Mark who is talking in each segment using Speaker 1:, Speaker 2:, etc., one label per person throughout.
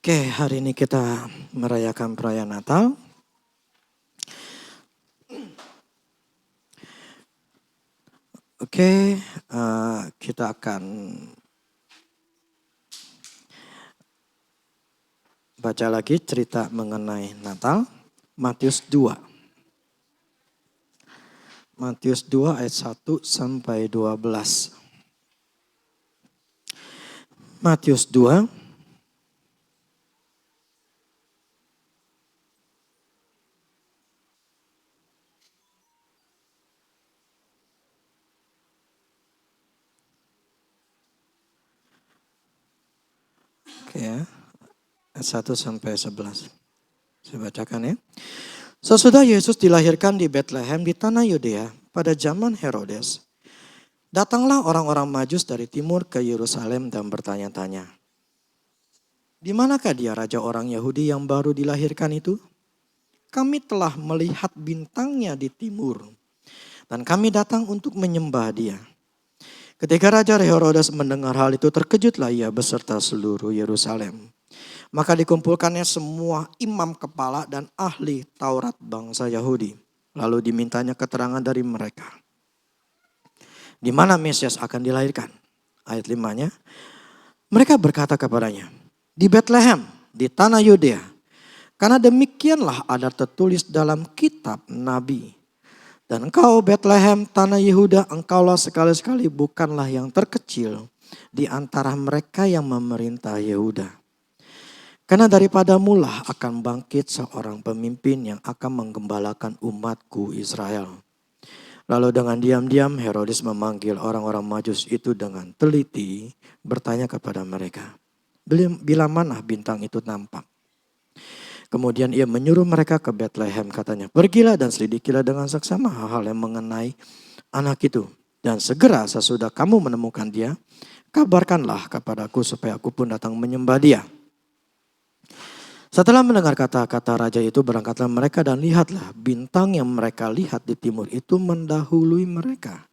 Speaker 1: Oke, hari ini kita merayakan perayaan Natal. Oke, kita akan baca lagi cerita mengenai Natal. Matius 2. Matius 2 ayat 1 sampai 12. Matius 2. Oke ya, ayat 1 sampai 11. Saya bacakan ya. Sesudah Yesus dilahirkan di Bethlehem di tanah Yudea pada zaman Herodes, datanglah orang-orang Majus dari timur ke Yerusalem dan bertanya-tanya, "Di manakah dia raja orang Yahudi yang baru dilahirkan itu? Kami telah melihat bintangnya di timur dan kami datang untuk menyembah dia." Ketika Raja Herodes mendengar hal itu, terkejutlah ia beserta seluruh Yerusalem. Maka dikumpulkannya semua imam kepala dan ahli Taurat bangsa Yahudi. Lalu dimintanya keterangan dari mereka. Di mana Mesias akan dilahirkan? Ayat 5-nya. Mereka berkata kepadanya, di Bethlehem, di tanah Yudea. Karena demikianlah ada tertulis dalam kitab Nabi. Dan engkau Bethlehem tanah Yehuda, engkaulah sekali-sekali bukanlah yang terkecil di antara mereka yang memerintah Yehuda. Karena daripadamulah akan bangkit seorang pemimpin yang akan menggembalakan umatku Israel. Lalu dengan diam-diam Herodes memanggil orang-orang Majus itu dengan teliti, bertanya kepada mereka, bila mana bintang itu nampak? Kemudian ia menyuruh mereka ke Bethlehem, katanya, pergilah dan selidikilah dengan seksama hal-hal yang mengenai anak itu. Dan segera sesudah kamu menemukan dia, kabarkanlah kepadaku supaya aku pun datang menyembah dia. Setelah mendengar kata-kata raja itu, berangkatlah mereka dan lihatlah bintang yang mereka lihat di timur itu mendahului mereka.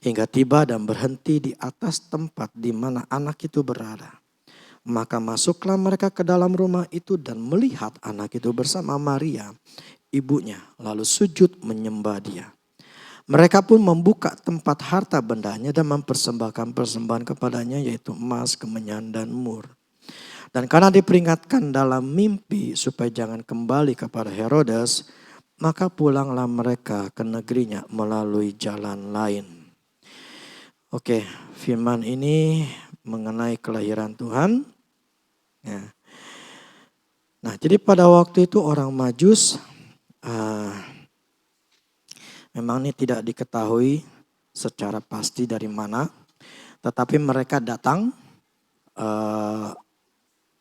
Speaker 1: Hingga tiba dan berhenti di atas tempat di mana anak itu berada. Maka masuklah mereka ke dalam rumah itu dan melihat anak itu bersama Maria, ibunya, lalu sujud menyembah dia. Mereka pun membuka tempat harta bendanya dan mempersembahkan persembahan kepadanya, yaitu emas, kemenyan, dan mur. Dan karena diperingatkan dalam mimpi supaya jangan kembali kepada Herodes, maka pulanglah mereka ke negerinya melalui jalan lain. Oke, firman ini mengenai kelahiran Tuhan. Ya. Nah, jadi pada waktu itu orang Majus memang ini tidak diketahui secara pasti dari mana, tetapi mereka datang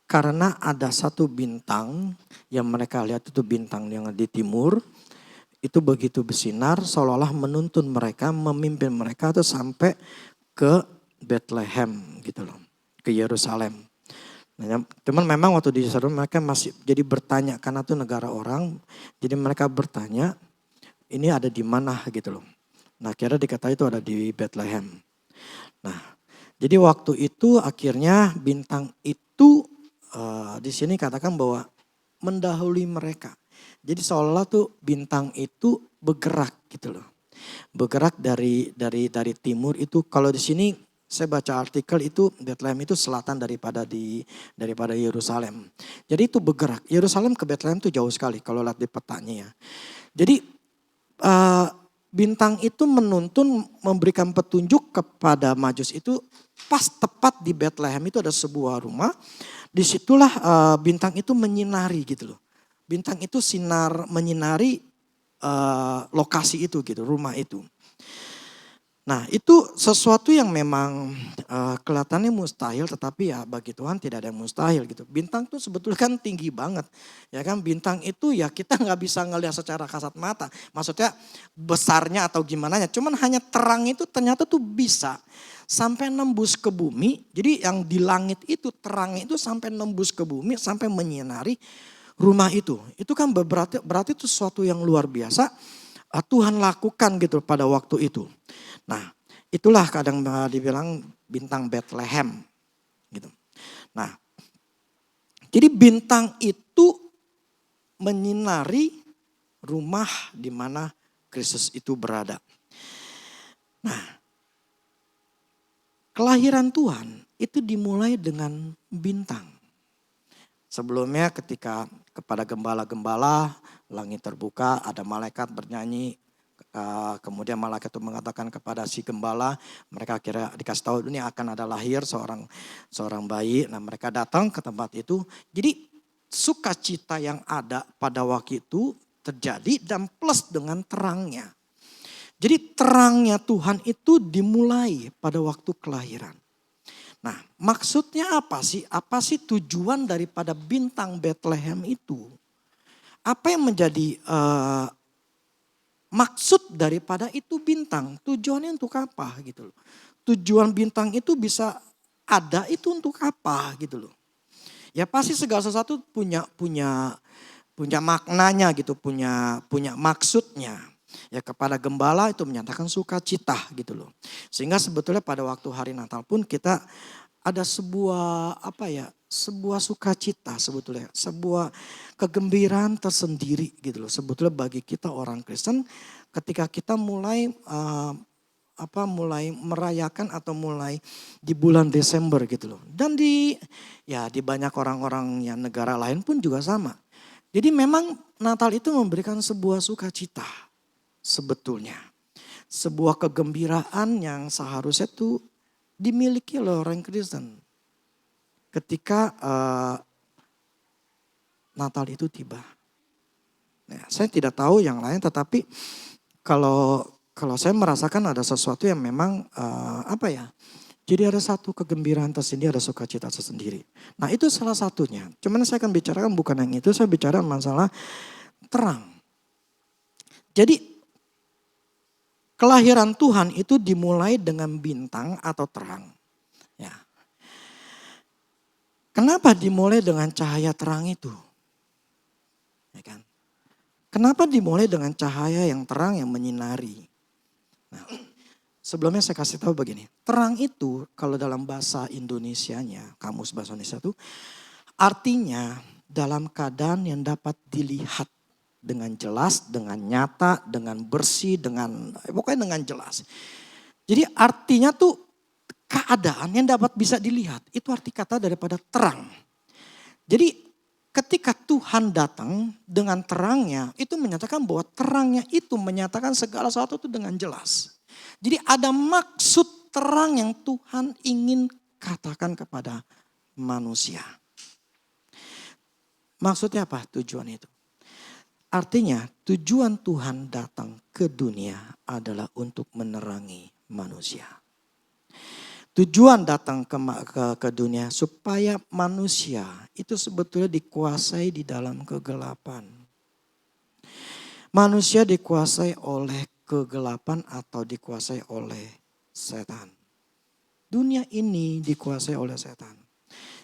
Speaker 1: karena ada satu bintang yang mereka lihat, itu bintang yang di timur, itu begitu bersinar seolah-olah menuntun mereka, memimpin mereka tuh sampai ke Bethlehem gitu loh, ke Yerusalem. Nah, cuman memang waktu di Yerusalem mereka masih jadi bertanya, karena itu negara orang, jadi mereka bertanya ini ada di mana gitu loh. Nah, kira dikatakan itu ada di Bethlehem. Nah, jadi waktu itu akhirnya bintang itu di sini katakan bahwa mendahului mereka. Jadi seolah tuh bintang itu bergerak gitu loh. Bergerak dari timur itu. Kalau di sini saya baca artikel itu Bethlehem itu selatan daripada Yerusalem. Jadi itu bergerak. Yerusalem ke Bethlehem itu jauh sekali kalau lihat di petanya ya. Jadi bintang itu menuntun, memberikan petunjuk kepada Majus itu pas tepat di Bethlehem itu ada sebuah rumah. Disitulah bintang itu menyinari gitu loh. Bintang itu menyinari lokasi itu gitu, rumah itu. Nah, itu sesuatu yang memang kelihatannya mustahil, tetapi ya bagi Tuhan tidak ada yang mustahil gitu. Bintang tuh sebetulnya kan tinggi banget, ya kan. Bintang itu ya kita nggak bisa ngelihat secara kasat mata. Maksudnya besarnya atau gimana ya. Cuman hanya terang itu ternyata tuh bisa sampai nembus ke bumi. Jadi yang di langit itu terang itu sampai nembus ke bumi, sampai menyinari rumah itu. Itu kan berarti itu sesuatu yang luar biasa. Tuhan lakukan gitu pada waktu itu. Nah, itulah kadang dibilang bintang Bethlehem gitu. Nah, Jadi bintang itu menyinari rumah di mana Kristus itu berada. Nah, kelahiran Tuhan itu dimulai dengan bintang. Sebelumnya ketika kepada gembala-gembala, langit terbuka, ada malaikat bernyanyi. Kemudian malaikat itu mengatakan kepada si gembala, mereka kira dikasih tahu ini akan ada lahir seorang bayi. Nah, mereka datang ke tempat itu. Jadi sukacita yang ada pada waktu itu terjadi dan plus dengan terangnya. Jadi terangnya Tuhan itu dimulai pada waktu kelahiran. Nah, maksudnya apa sih? Apa sih tujuan daripada bintang Bethlehem itu? Apa yang menjadi maksud daripada itu bintang? Tujuannya untuk apa gitu loh. Tujuan bintang itu bisa ada itu untuk apa gitu loh. Ya pasti segala sesuatu punya maknanya gitu, punya maksudnya. Ya kepada gembala itu menyatakan sukacita gitu loh. Sehingga sebetulnya pada waktu hari Natal pun kita ada sebuah sukacita sebetulnya, sebuah kegembiraan tersendiri gitu loh. Sebetulnya bagi kita orang Kristen ketika kita mulai merayakan atau mulai di bulan Desember gitu loh. Dan di banyak orang-orang yang negara lain pun juga sama. Jadi memang Natal itu memberikan sebuah sukacita sebetulnya. Sebuah kegembiraan yang seharusnya itu dimiliki oleh orang Kristen. Ketika Natal itu tiba. Nah, saya tidak tahu yang lain tetapi kalau saya merasakan ada sesuatu yang memang jadi ada satu kegembiraan tersendiri, ada sukacita tersendiri. Nah itu salah satunya. Cuman saya akan bicarakan bukan yang itu, saya bicara masalah terang. Jadi kelahiran Tuhan itu dimulai dengan bintang atau terang. Ya. Kenapa dimulai dengan cahaya terang itu? Ya kan? Kenapa dimulai dengan cahaya yang terang yang menyinari? Nah, sebelumnya saya kasih tahu begini. Terang itu kalau dalam bahasa Indonesianya, kamus bahasa Indonesia itu artinya dalam keadaan yang dapat dilihat dengan jelas, dengan nyata, dengan bersih, pokoknya dengan jelas. Jadi artinya tuh keadaan yang dapat bisa dilihat. Itu arti kata daripada terang. Jadi ketika Tuhan datang dengan terangnya, itu menyatakan bahwa terangnya itu menyatakan segala sesuatu itu dengan jelas. Jadi ada maksud terang yang Tuhan ingin katakan kepada manusia. Maksudnya apa tujuan itu? Artinya tujuan Tuhan datang ke dunia adalah untuk menerangi manusia. Tujuan datang ke dunia supaya manusia itu sebetulnya dikuasai di dalam kegelapan. Manusia dikuasai oleh kegelapan atau dikuasai oleh setan. Dunia ini dikuasai oleh setan.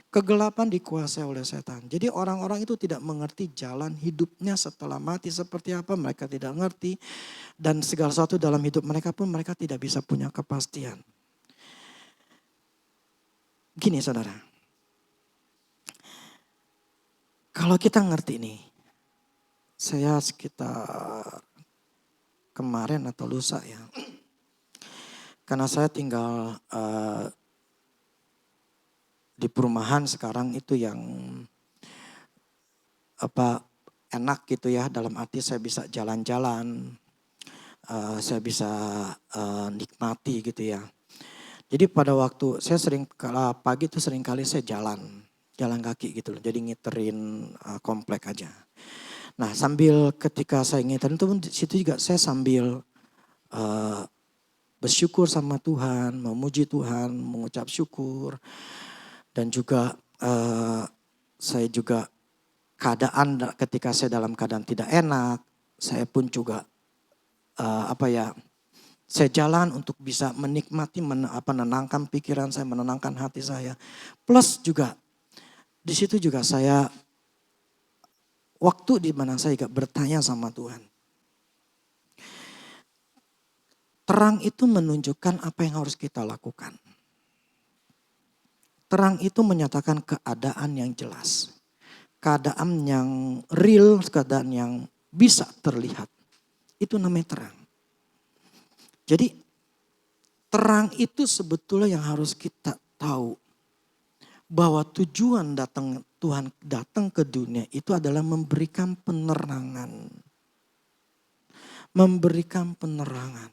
Speaker 1: Kegelapan dikuasai oleh setan. Jadi orang-orang itu tidak mengerti jalan hidupnya setelah mati seperti apa. Mereka tidak mengerti. Dan segala sesuatu dalam hidup mereka pun mereka tidak bisa punya kepastian. Gini saudara. Kalau kita ngerti nih. Saya sekitar kemarin atau lusa ya. Karena saya tinggal di perumahan sekarang itu yang enak gitu ya. Dalam arti saya bisa jalan-jalan. Saya bisa nikmati gitu ya. Jadi pada waktu saya pagi itu sering kali saya jalan kaki gitu loh. Jadi ngiterin komplek aja. Nah sambil ketika saya ngiterin itu di situ juga saya sambil bersyukur sama Tuhan, memuji Tuhan, mengucap syukur. Dan juga saya juga ketika saya dalam keadaan tidak enak, saya pun juga saya jalan untuk bisa menikmati, menenangkan pikiran saya, menenangkan hati saya. Plus juga di situ juga saya waktu di mana saya juga bertanya sama Tuhan. Terang itu menunjukkan apa yang harus kita lakukan. Terang itu menyatakan keadaan yang jelas. keadaan yang real, keadaan yang bisa terlihat. Itu namanya terang. Jadi terang itu sebetulnya yang harus kita tahu. Bahwa tujuan Tuhan datang ke dunia itu adalah memberikan penerangan. Memberikan penerangan.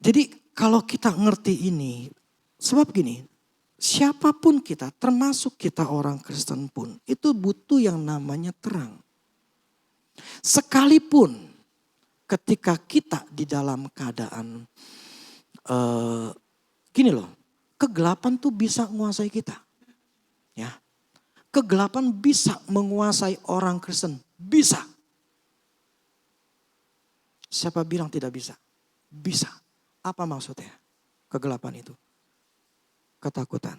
Speaker 1: Jadi kalau kita ngerti ini, sebab gini, siapapun kita, termasuk kita orang Kristen pun, itu butuh yang namanya terang. Sekalipun ketika kita di dalam keadaan, gini loh, kegelapan tuh bisa menguasai kita. Ya, kegelapan bisa menguasai orang Kristen, bisa. Siapa bilang tidak bisa? Bisa. Apa maksudnya? Kegelapan itu. Ketakutan.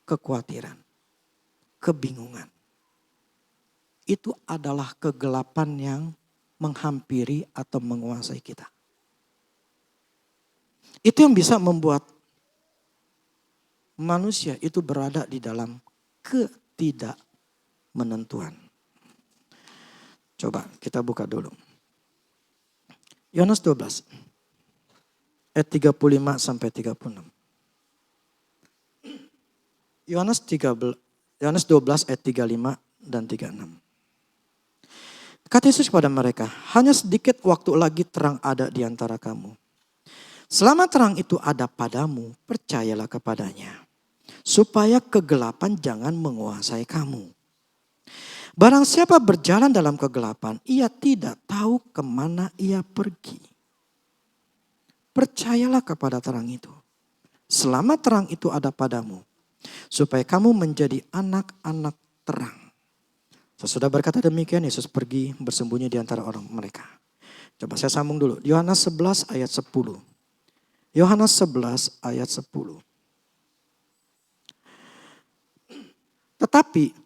Speaker 1: Kekhawatiran. Kebingungan. Itu adalah kegelapan yang menghampiri atau menguasai kita. Itu yang bisa membuat manusia itu berada di dalam ketidakmenentuan. Coba kita buka dulu. Yohanes 12 ayat 35 sampai 36. Yohanes 12 ayat 35 dan 36. Kata Yesus kepada mereka, hanya sedikit waktu lagi terang ada di antara kamu. Selama terang itu ada padamu, percayalah kepadanya. Supaya kegelapan jangan menguasai kamu. Barang siapa berjalan dalam kegelapan, ia tidak tahu kemana ia pergi. Percayalah kepada terang itu. Selama terang itu ada padamu, supaya kamu menjadi anak-anak terang. Sesudah berkata demikian, Yesus pergi bersembunyi di antara orang mereka. Coba saya sambung dulu. Yohanes 11 ayat 10. Yohanes 11 ayat 10. Tetapi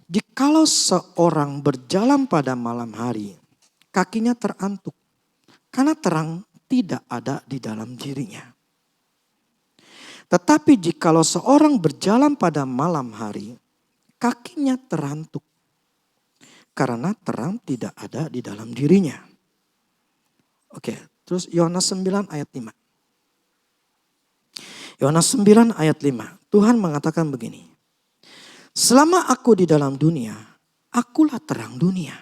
Speaker 1: jikalau seorang berjalan pada malam hari, kakinya terantuk, karena terang tidak ada di dalam dirinya. Tetapi jikalau seorang berjalan pada malam hari, kakinya terantuk, karena terang tidak ada di dalam dirinya. Oke, terus Yohanes 9 ayat 5. Yohanes 9 ayat 5, Tuhan mengatakan begini. Selama aku di dalam dunia, akulah terang dunia.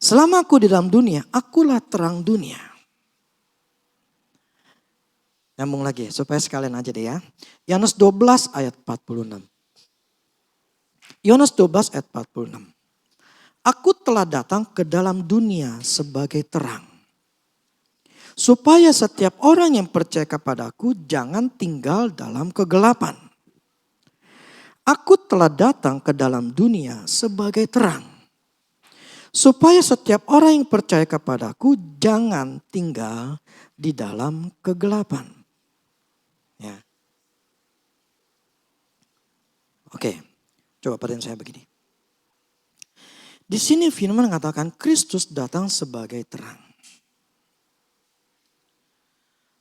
Speaker 1: Selama aku di dalam dunia, akulah terang dunia. Nyambung lagi supaya sekalian aja deh ya. Yohanes 12 ayat 46. Yohanes 12 ayat 46. Aku telah datang ke dalam dunia sebagai terang. Supaya setiap orang yang percaya kepadaku jangan tinggal dalam kegelapan. Aku telah datang ke dalam dunia sebagai terang. Supaya setiap orang yang percaya kepadaku jangan tinggal di dalam kegelapan. Ya. Oke, coba perhatian saya begini. Di sini firman mengatakan Kristus datang sebagai terang.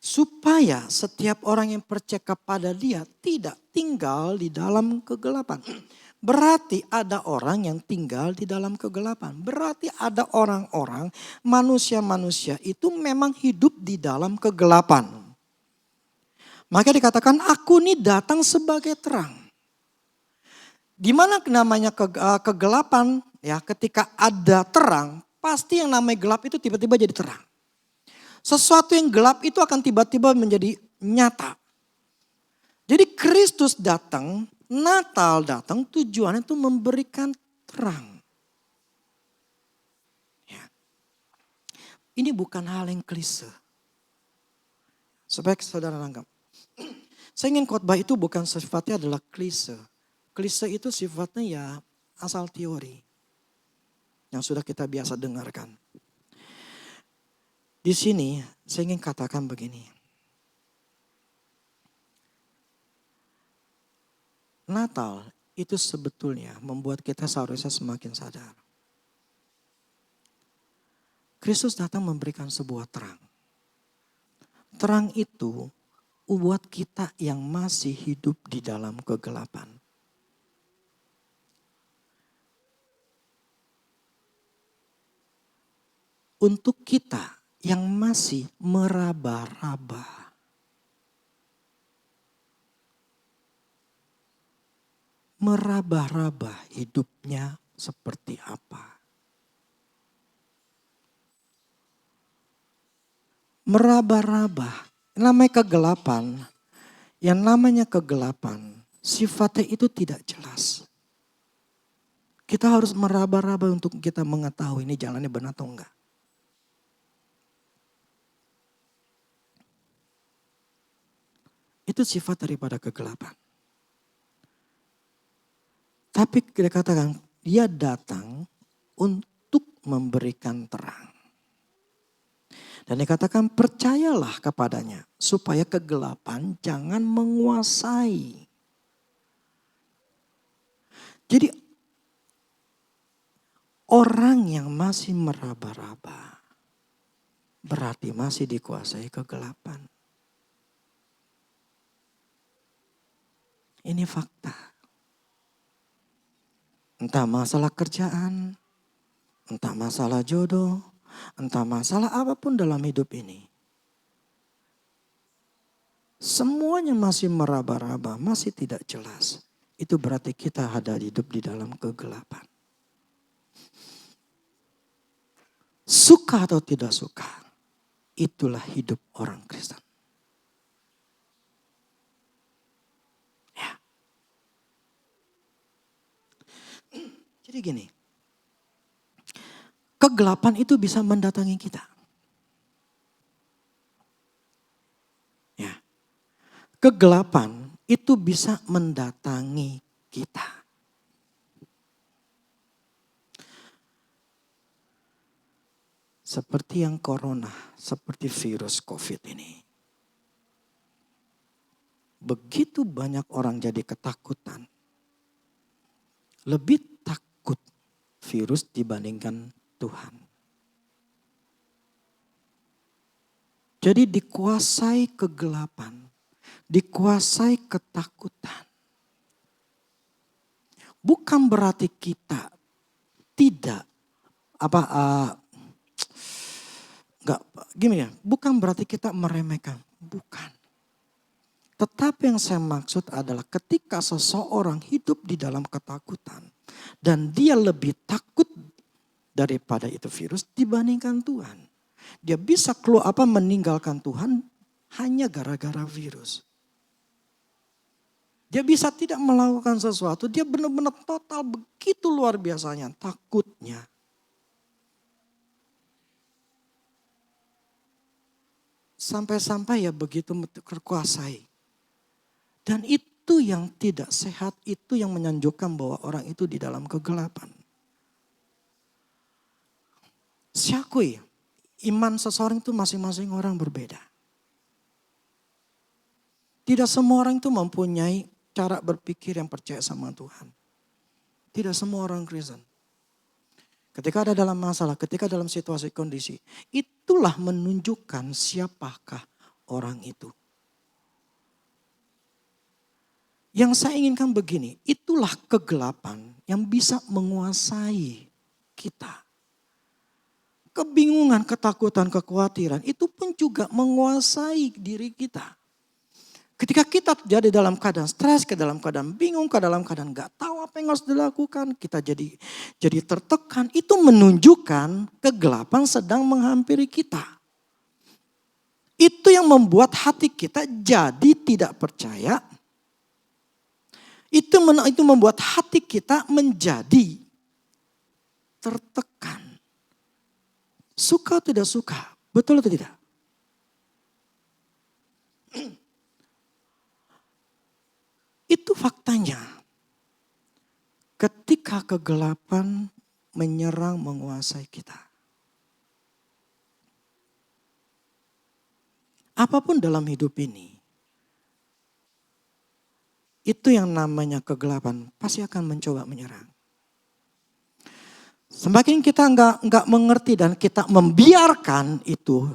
Speaker 1: Supaya setiap orang yang percaya kepada dia tidak tinggal di dalam kegelapan. Berarti ada orang yang tinggal di dalam kegelapan. Berarti ada orang-orang, manusia-manusia itu memang hidup di dalam kegelapan. Maka dikatakan aku ini datang sebagai terang. Di mana namanya kegelapan, ya ketika ada terang, pasti yang namanya gelap itu tiba-tiba jadi terang. Sesuatu yang gelap itu akan tiba-tiba menjadi nyata. Jadi Kristus datang, Natal datang, tujuannya itu memberikan terang. Ya. Ini bukan hal yang klise. Supaya saudara nangkap. Saya ingin khotbah itu bukan sifatnya adalah klise. Klise itu sifatnya ya asal teori. Yang sudah kita biasa dengarkan. Di sini saya ingin katakan begini. Natal itu sebetulnya membuat kita seharusnya semakin sadar. Kristus datang memberikan sebuah terang. Terang itu buat kita yang masih hidup di dalam kegelapan. Untuk kita yang masih meraba-raba. Meraba-raba hidupnya seperti apa. Meraba-raba, namanya kegelapan. Yang namanya kegelapan, sifatnya itu tidak jelas. Kita harus meraba-raba untuk kita mengetahui ini jalannya benar atau enggak. Itu sifat daripada kegelapan. Tapi kita katakan dia datang untuk memberikan terang. Dan dikatakan percayalah kepadanya supaya kegelapan jangan menguasai. Jadi orang yang masih meraba-raba berarti masih dikuasai kegelapan. Ini fakta. Entah masalah kerjaan, entah masalah jodoh, entah masalah apapun dalam hidup ini. Semuanya masih meraba-raba, masih tidak jelas. Itu berarti kita ada hidup di dalam kegelapan. Suka atau tidak suka, itulah hidup orang Kristen. Jadi gini, kegelapan itu bisa mendatangi kita. Ya, kegelapan itu bisa mendatangi kita. Seperti yang corona, seperti virus COVID ini. Begitu banyak orang jadi ketakutan. Lebih takut virus dibandingkan Tuhan. Jadi dikuasai kegelapan, dikuasai ketakutan. Bukan berarti kita tidak bukan berarti kita meremehkan, bukan. Tetapi yang saya maksud adalah ketika seseorang hidup di dalam ketakutan dan dia lebih takut daripada itu virus dibandingkan Tuhan. Dia bisa meninggalkan Tuhan hanya gara-gara virus. Dia bisa tidak melakukan sesuatu, dia benar-benar total begitu luar biasanya takutnya. Sampai-sampai ya begitu terkuasai. Dan itu yang tidak sehat, itu yang menunjukkan bahwa orang itu di dalam kegelapan. Saya akui, iman seseorang itu masing-masing orang berbeda. Tidak semua orang itu mempunyai cara berpikir yang percaya sama Tuhan. Tidak semua orang Kristen. Ketika ada dalam masalah, ketika dalam situasi kondisi, itulah menunjukkan siapakah orang itu. Yang saya inginkan begini, itulah kegelapan yang bisa menguasai kita. Kebingungan, ketakutan, kekhawatiran itu pun juga menguasai diri kita. Ketika kita jadi dalam keadaan stres, ke dalam keadaan bingung, ke dalam keadaan gak tahu apa yang harus dilakukan, kita jadi tertekan, itu menunjukkan kegelapan sedang menghampiri kita. Itu yang membuat hati kita jadi tidak percaya. Itu membuat hati kita menjadi tertekan. Suka atau tidak suka, betul atau tidak? Itu faktanya. Ketika kegelapan menyerang menguasai kita. Apapun dalam hidup ini. Itu yang namanya kegelapan pasti akan mencoba menyerang. Semakin kita nggak mengerti dan kita membiarkan itu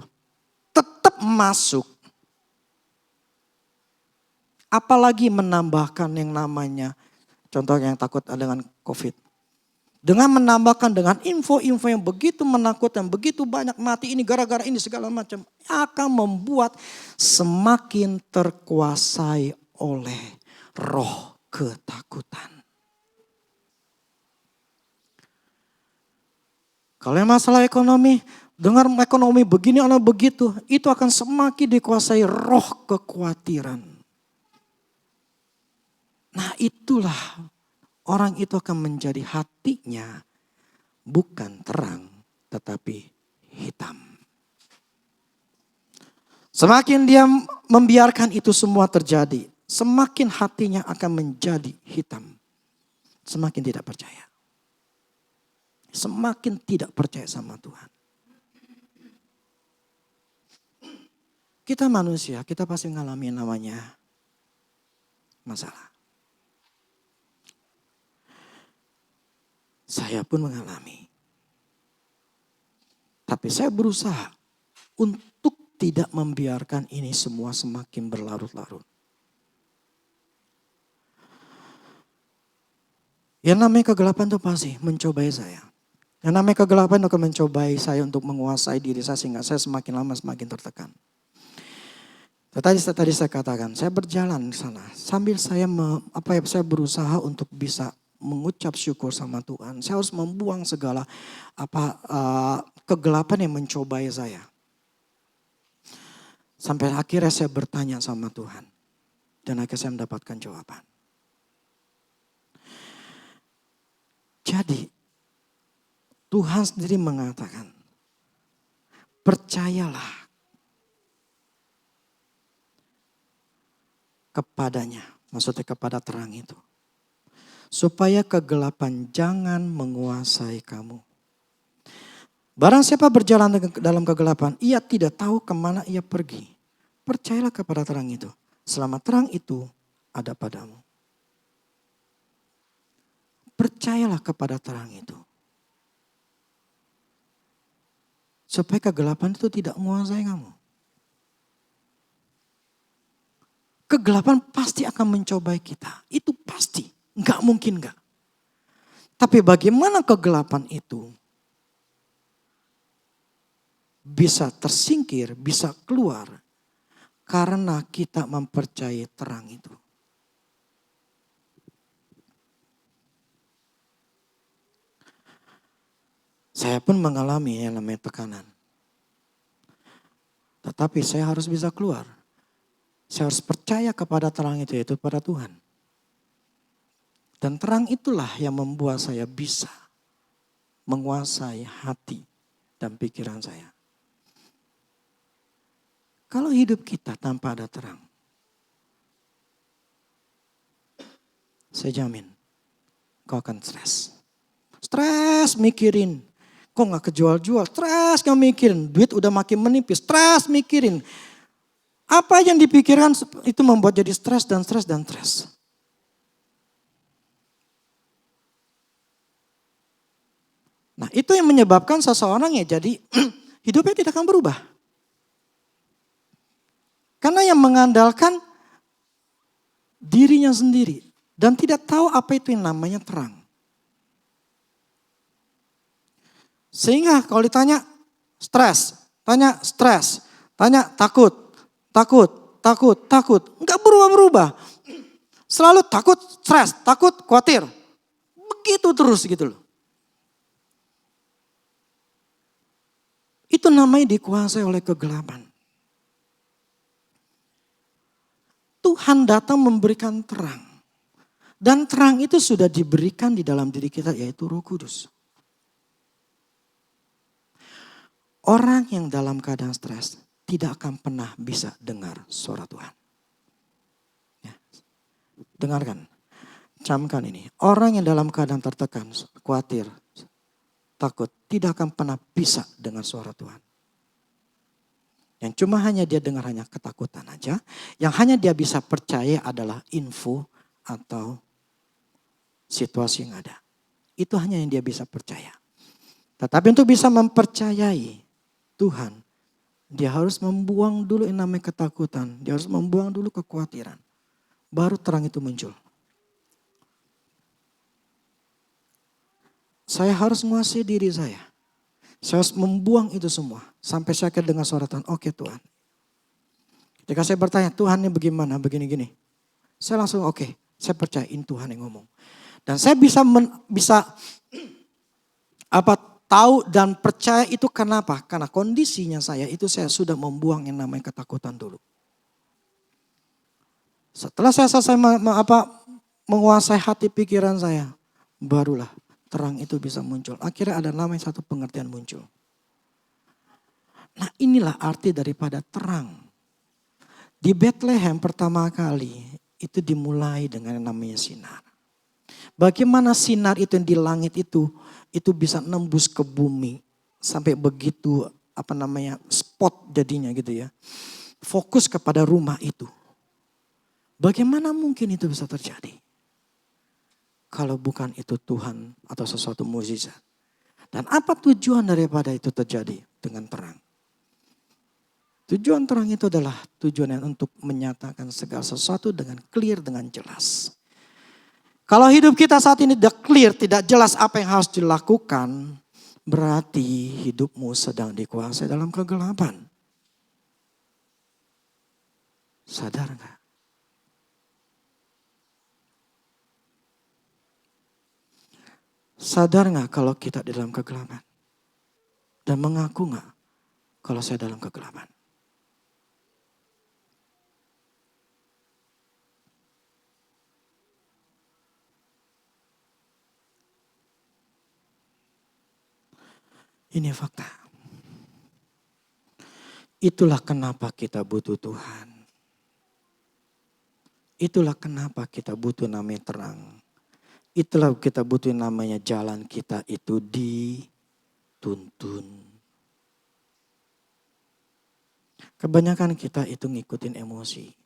Speaker 1: tetap masuk. Apalagi menambahkan yang namanya, contoh yang takut dengan COVID. Dengan menambahkan dengan info-info yang begitu menakutkan, begitu banyak mati ini gara-gara ini segala macam. Akan membuat semakin terkuasai oleh roh ketakutan. Kalau yang masalah ekonomi, dengar ekonomi begini atau begitu, itu akan semakin dikuasai roh kekhawatiran. Nah itulah orang itu akan menjadi hatinya bukan terang tetapi hitam. Semakin dia membiarkan itu semua terjadi, semakin hatinya akan menjadi hitam. Semakin tidak percaya. Semakin tidak percaya sama Tuhan. Kita manusia, kita pasti mengalami namanya masalah. Saya pun mengalami. Tapi saya berusaha untuk tidak membiarkan ini semua semakin berlarut-larut. Yang namanya kegelapan itu pasti mencobai saya. Yang namanya kegelapan akan mencobai saya untuk menguasai diri saya sehingga saya semakin lama semakin tertekan. Tadi saya katakan, saya berjalan di sana sambil saya berusaha untuk bisa mengucap syukur sama Tuhan. Saya harus membuang segala kegelapan yang mencobai saya. Sampai akhirnya saya bertanya sama Tuhan dan akhirnya saya mendapatkan jawaban. Jadi Tuhan sendiri mengatakan, percayalah kepadanya, maksudnya kepada terang itu. Supaya kegelapan jangan menguasai kamu. Barang siapa berjalan dalam kegelapan, ia tidak tahu kemana ia pergi. Percayalah kepada terang itu, selama terang itu ada padamu. Percayalah kepada terang itu. Supaya kegelapan itu tidak menguasai kamu. Kegelapan pasti akan mencobai kita. Itu pasti. Enggak mungkin enggak. Tapi bagaimana kegelapan itu bisa tersingkir, bisa keluar. Karena kita mempercayai terang itu. Saya pun mengalami yang namanya tekanan. Tetapi saya harus bisa keluar. Saya harus percaya kepada terang itu, yaitu pada Tuhan. Dan terang itulah yang membuat saya bisa menguasai hati dan pikiran saya. Kalau hidup kita tanpa ada terang, saya jamin kau akan stres. Stres mikirin. Kok gak kejual-jual? Stres gak mikirin. Duit udah makin menipis. Stres mikirin. Apa yang dipikirkan itu membuat jadi stres dan stres dan stres. Nah itu yang menyebabkan seseorang ya jadi hidupnya tidak akan berubah. Karena yang mengandalkan dirinya sendiri. Dan tidak tahu apa itu yang namanya terang. Sehingga kalau ditanya stres, tanya stres, tanya takut, enggak berubah-berubah. Selalu takut, stres, takut, khawatir. Begitu terus gitu loh. Itu namanya dikuasai oleh kegelapan. Tuhan datang memberikan terang. Dan terang itu sudah diberikan di dalam diri kita yaitu Roh Kudus. Orang yang dalam keadaan stres tidak akan pernah bisa dengar suara Tuhan. Ya. Dengarkan, camkan ini. Orang yang dalam keadaan tertekan, khawatir, takut, tidak akan pernah bisa dengar suara Tuhan. Yang cuma hanya dia dengar hanya ketakutan aja. Yang hanya dia bisa percaya adalah info atau situasi yang ada. Itu hanya yang dia bisa percaya. Tetapi untuk bisa mempercayai Tuhan, dia harus membuang dulu yang namanya ketakutan. Dia harus membuang dulu kekhawatiran. baru terang itu muncul. Saya harus menguasai diri saya. Saya harus membuang itu semua. Sampai saya akan dengar suara Tuhan, oke Tuhan. Ketika saya bertanya, Tuhan ini bagaimana, begini-gini. Saya langsung oke, saya percayain Tuhan yang ngomong. Dan saya bisa tahu dan percaya itu kenapa? Karena kondisinya saya itu saya sudah membuang yang namanya ketakutan dulu. Setelah saya selesai menguasai hati pikiran saya, barulah terang itu bisa muncul. Akhirnya ada namanya satu pengertian muncul. Nah inilah arti daripada terang. Di Bethlehem pertama kali itu dimulai dengan yang namanya sinar. Bagaimana sinar itu yang di langit itu bisa nembus ke bumi. Sampai begitu spot jadinya gitu ya. Fokus kepada rumah itu. Bagaimana mungkin itu bisa terjadi? Kalau bukan itu Tuhan atau sesuatu mukjizat. Dan apa tujuan daripada itu terjadi dengan terang? Tujuan terang itu adalah tujuan yang untuk menyatakan segala sesuatu dengan clear, dengan jelas. Kalau hidup kita saat ini tidak clear, tidak jelas apa yang harus dilakukan, berarti hidupmu sedang dikuasai dalam kegelapan. Sadar gak? Sadar gak kalau kita di dalam kegelapan? Dan mengaku gak kalau saya dalam kegelapan? Ini fakta. Itulah kenapa kita butuh Tuhan. Itulah kenapa kita butuh namanya terang. Itulah kita butuh namanya jalan kita itu dituntun. Kebanyakan kita itu ngikutin emosi.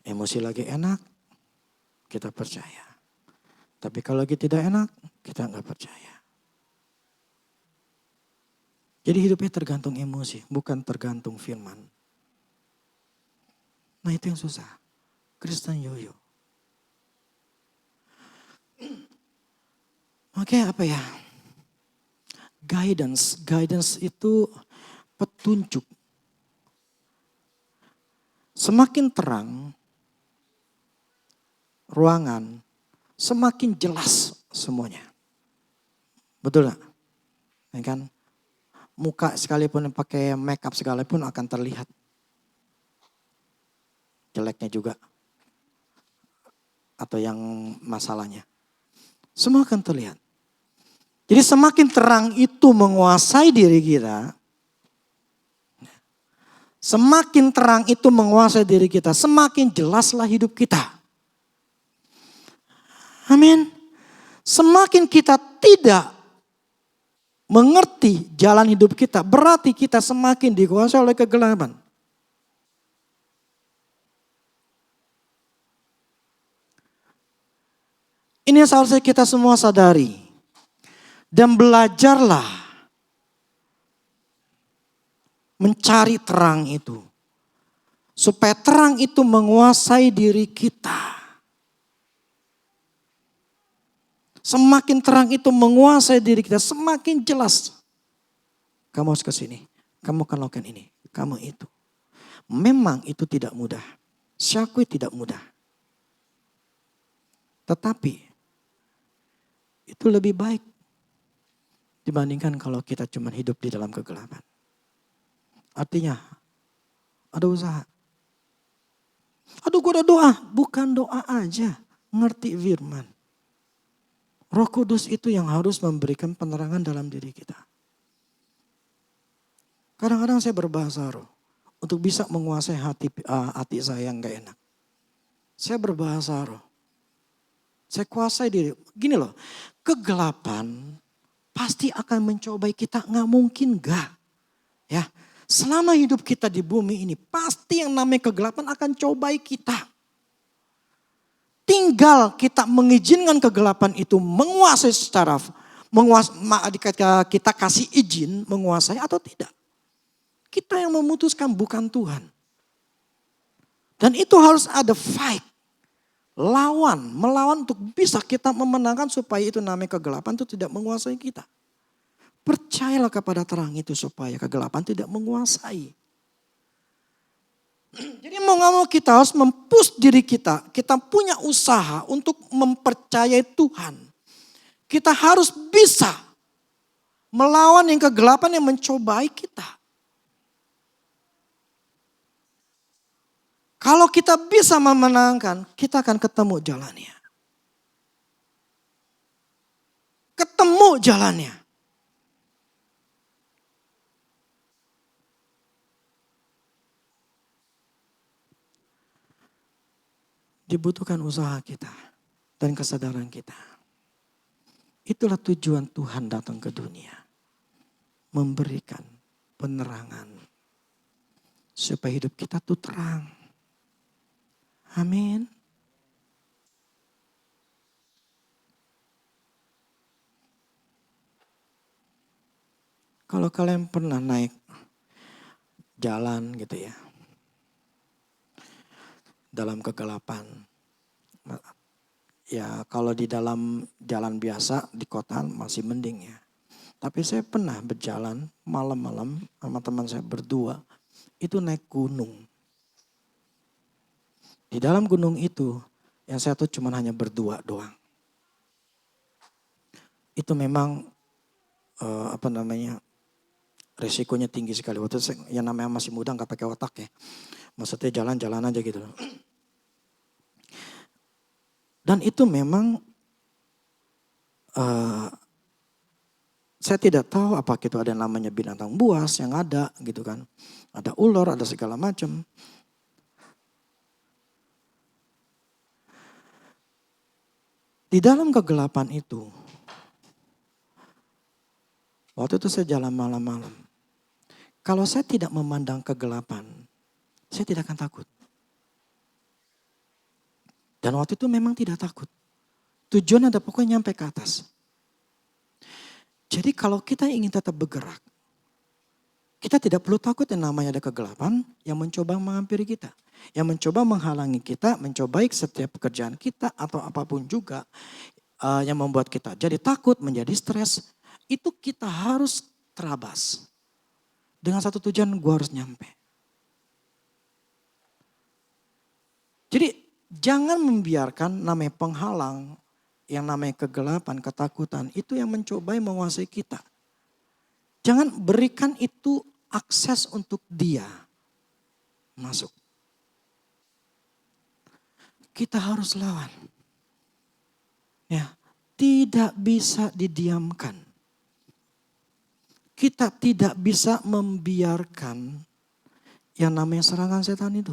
Speaker 1: Emosi lagi enak, kita percaya. Tapi kalau lagi tidak enak, kita nggak percaya. Jadi hidupnya tergantung emosi, bukan tergantung firman. Nah itu yang susah. Kristen yoyo. Oke, apa ya? Guidance itu petunjuk. Semakin terang ruangan, semakin jelas semuanya. Betul gak? Ya kan? Muka sekalipun pakai make up sekalipun akan terlihat. Jeleknya juga. Atau yang masalahnya. Semua akan terlihat. Jadi semakin terang itu menguasai diri kita. Semakin terang itu menguasai diri kita. Semakin jelaslah hidup kita. Amin. Semakin kita tidak mengerti jalan hidup kita, berarti kita semakin dikuasai oleh kegelapan. Ini yang seharusnya kita semua sadari. Dan belajarlah mencari terang itu. Supaya terang itu menguasai diri kita. Semakin terang itu menguasai diri kita, semakin jelas. Kamu harus ke sini, kamu akan lakukan ini, kamu itu. Memang itu tidak mudah. Syakui tidak mudah. Tetapi itu lebih baik dibandingkan kalau kita cuma hidup di dalam kegelapan. Artinya ada usaha. Aduh gue udah doa, bukan doa aja, ngerti firman. Roh Kudus itu yang harus memberikan penerangan dalam diri kita. Kadang-kadang saya berbahasa roh. Untuk bisa menguasai hati saya yang gak enak. Saya berbahasa roh. Saya kuasai diri. Gini loh, kegelapan pasti akan mencobai kita, gak mungkin gak. Ya, selama hidup kita di bumi ini, pasti yang namanya kegelapan akan cobai kita. Tinggal kita mengizinkan kegelapan itu menguasai kita kasih izin menguasai atau tidak. Kita yang memutuskan, bukan Tuhan. Dan itu harus ada fight. Melawan untuk bisa kita memenangkan supaya itu namanya kegelapan itu tidak menguasai kita. Percayalah kepada terang itu supaya kegelapan tidak menguasai. Jadi mau gak mau kita harus mempush diri kita. Kita punya usaha untuk mempercayai Tuhan. Kita harus bisa melawan yang kegelapan yang mencobai kita. Kalau kita bisa memenangkan, kita akan ketemu jalannya. Ketemu jalannya. Dibutuhkan usaha kita dan kesadaran kita. Itulah tujuan Tuhan datang ke dunia. Memberikan penerangan. Supaya hidup kita tuh terang. Amin. Kalau kalian pernah naik jalan gitu ya. Dalam kegelapan. Ya kalau di dalam jalan biasa di kota masih mending ya. Tapi saya pernah berjalan malam-malam sama teman saya berdua. Itu naik gunung. Di dalam gunung itu yang saya tuh cuma hanya berdua doang. Itu memang resikonya tinggi sekali. Waktu itu yang namanya masih muda nggak pakai otak ya. Maksudnya jalan-jalan aja gitu. Dan itu memang saya tidak tahu apakah itu ada namanya binatang buas yang ada gitu kan. Ada ular, ada segala macam. Di dalam kegelapan itu, waktu itu saya jalan malam-malam. Kalau saya tidak memandang kegelapan, saya tidak akan takut. Dan waktu itu memang tidak takut. Tujuan ada pokoknya nyampe ke atas. Jadi kalau kita ingin tetap bergerak, kita tidak perlu takut yang namanya ada kegelapan yang mencoba menghampiri kita. Yang mencoba menghalangi kita, mencobai setiap pekerjaan kita atau apapun juga yang membuat kita jadi takut, menjadi stres. Itu kita harus terabas. Dengan satu tujuan gue harus nyampe. Jadi jangan membiarkan namanya penghalang, yang namanya kegelapan, ketakutan, itu yang mencobai menguasai kita. Jangan berikan itu akses untuk dia masuk. Kita harus lawan. Ya, tidak bisa didiamkan. Kita tidak bisa membiarkan yang namanya serangan setan itu.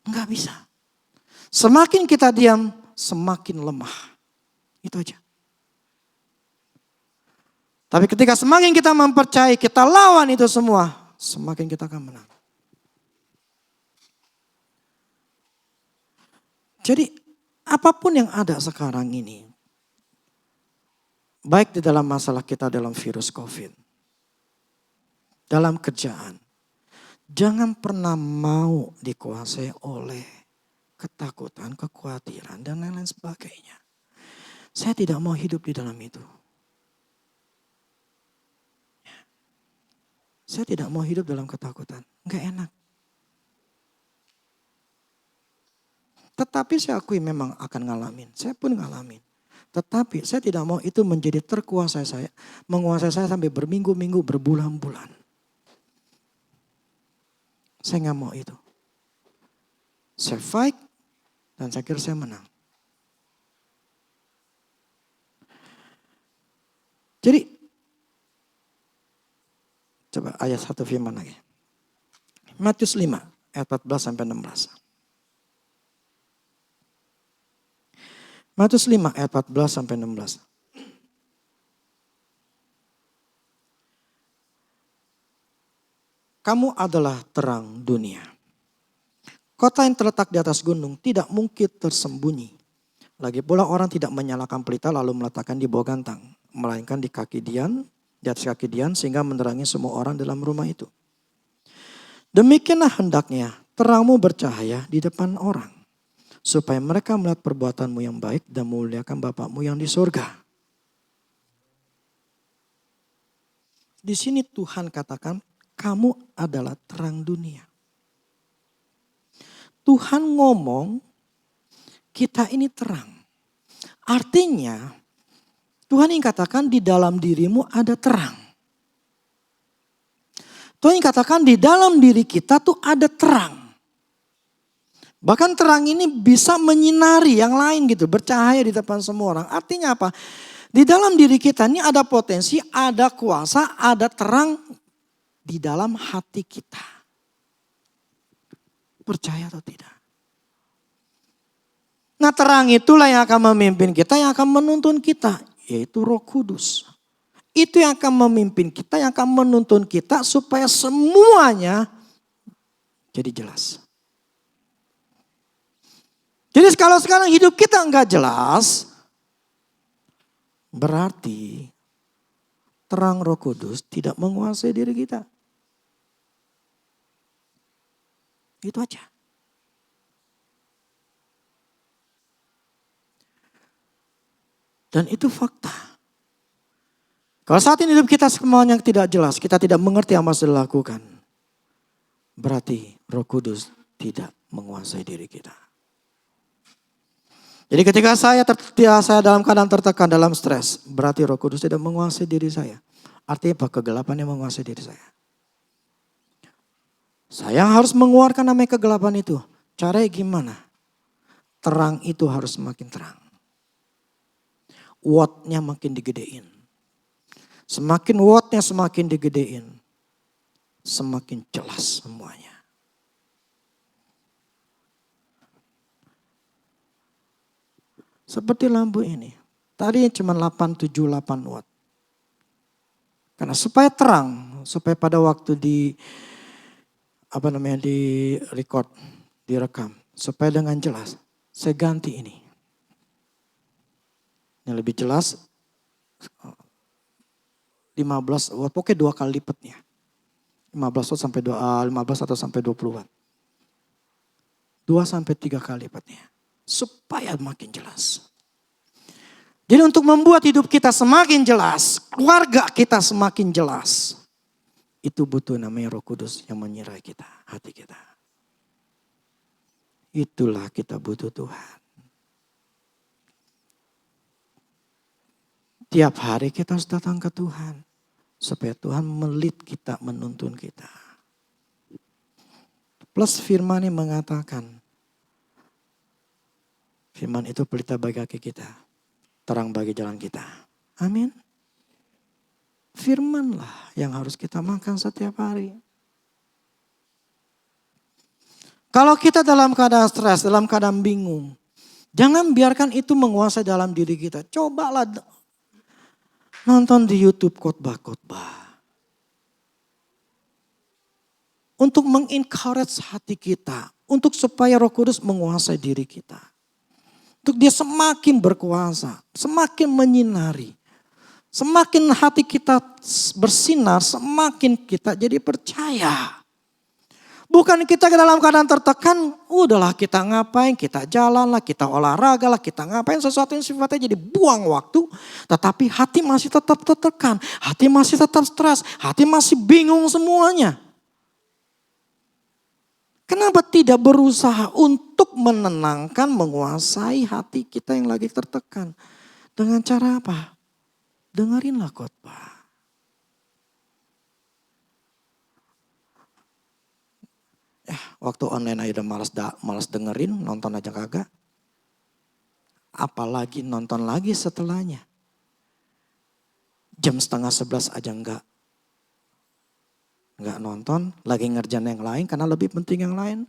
Speaker 1: Enggak bisa. Semakin kita diam, semakin lemah. Itu aja. Tapi ketika semakin kita mempercayai, kita lawan itu semua, semakin kita akan menang. Jadi apapun yang ada sekarang ini, baik di dalam masalah kita dalam virus COVID, dalam kerjaan, jangan pernah mau dikuasai oleh ketakutan, kekhawatiran, dan lain-lain sebagainya. Saya tidak mau hidup di dalam itu. Saya tidak mau hidup dalam ketakutan. Enggak enak. Tetapi saya akui memang akan ngalamin. Saya pun ngalamin. Tetapi saya tidak mau itu menjadi terkuasai saya. Menguasai saya sampai berminggu-minggu, berbulan-bulan. Saya nggak mau itu. Saya fight dan saya kira saya menang. Jadi, coba ayat 1 firman lagi. Matius 5 ayat 14 sampai 16. Matius 5 ayat 14 sampai 16. Kamu adalah terang dunia. Kota yang terletak di atas gunung tidak mungkin tersembunyi. Lagi pula orang tidak menyalakan pelita lalu meletakkan di bawah gantang. Melainkan di atas kaki Dian sehingga menerangi semua orang dalam rumah itu. Demikianlah hendaknya terangmu bercahaya di depan orang, supaya mereka melihat perbuatanmu yang baik dan memuliakan Bapakmu yang di surga. Di sini Tuhan katakan, kamu adalah terang dunia. Tuhan ngomong, kita ini terang. Artinya, Tuhan yang katakan di dalam dirimu ada terang. Tuhan yang katakan di dalam diri kita tuh ada terang. Bahkan terang ini bisa menyinari yang lain gitu, bercahaya di depan semua orang. Artinya apa? Di dalam diri kita ini ada potensi, ada kuasa, ada terang di dalam hati kita. Percaya atau tidak? Nah, terang itulah yang akan memimpin kita, yang akan menuntun kita, yaitu Roh Kudus. Itu yang akan memimpin kita, yang akan menuntun kita supaya semuanya jadi jelas. Jadi kalau sekarang hidup kita enggak jelas, berarti terang Roh Kudus tidak menguasai diri kita. Itu aja. Dan itu fakta. Kalau saat ini hidup kita semuanya tidak jelas, kita tidak mengerti apa yang harus dilakukan, berarti Roh Kudus tidak menguasai diri kita. Jadi ketika saya dalam keadaan tertekan, dalam stres, berarti Roh Kudus tidak menguasai diri saya. Artinya apa? Kegelapan yang menguasai diri saya. Saya harus mengeluarkan namanya kegelapan itu. Caranya gimana? Terang itu harus semakin terang. Wattnya makin digedein. Semakin wattnya semakin digedein, semakin jelas semuanya. Seperti lampu ini. Tadi cuma 878 watt. Karena supaya terang, supaya pada waktu di record, direkam, supaya dengan jelas, saya ganti ini. Yang lebih jelas 15 watt, pokoknya 2 kali lipatnya. 15 watt sampai 15 atau sampai 20 watt. 2 sampai 3 kali lipatnya. Supaya makin jelas. Jadi untuk membuat hidup kita semakin jelas, keluarga kita semakin jelas, itu butuh namanya Roh Kudus yang menyirai kita, hati kita. Itulah kita butuh Tuhan. Tiap hari kita harus datang ke Tuhan. Supaya Tuhan melit kita, menuntun kita. Plus firman yang mengatakan, firman itu pelita bagi kaki kita, terang bagi jalan kita. Amin. Firmanlah yang harus kita makan setiap hari. Kalau kita dalam keadaan stres, dalam keadaan bingung, jangan biarkan itu menguasai dalam diri kita. Cobalah nonton di YouTube khotbah-khotbah. Untuk mengencourage hati kita. Untuk supaya Roh Kudus menguasai diri kita. Untuk dia semakin berkuasa. Semakin menyinari. Semakin hati kita bersinar, semakin kita jadi percaya. Bukan kita dalam keadaan tertekan, udahlah kita ngapain, kita jalan lah, kita olahraga lah, kita ngapain sesuatu yang sifatnya jadi buang waktu. Tetapi hati masih tetap tertekan, hati masih tetap stres, hati masih bingung semuanya. Kenapa tidak berusaha untuk menenangkan, menguasai hati kita yang lagi tertekan? Dengan cara apa? Dengerinlah khotbah. Waktu online aja udah malas dengerin, nonton aja kagak. Apalagi nonton lagi setelahnya. Jam 10:30 aja enggak nonton, lagi ngerjain yang lain karena lebih penting yang lain.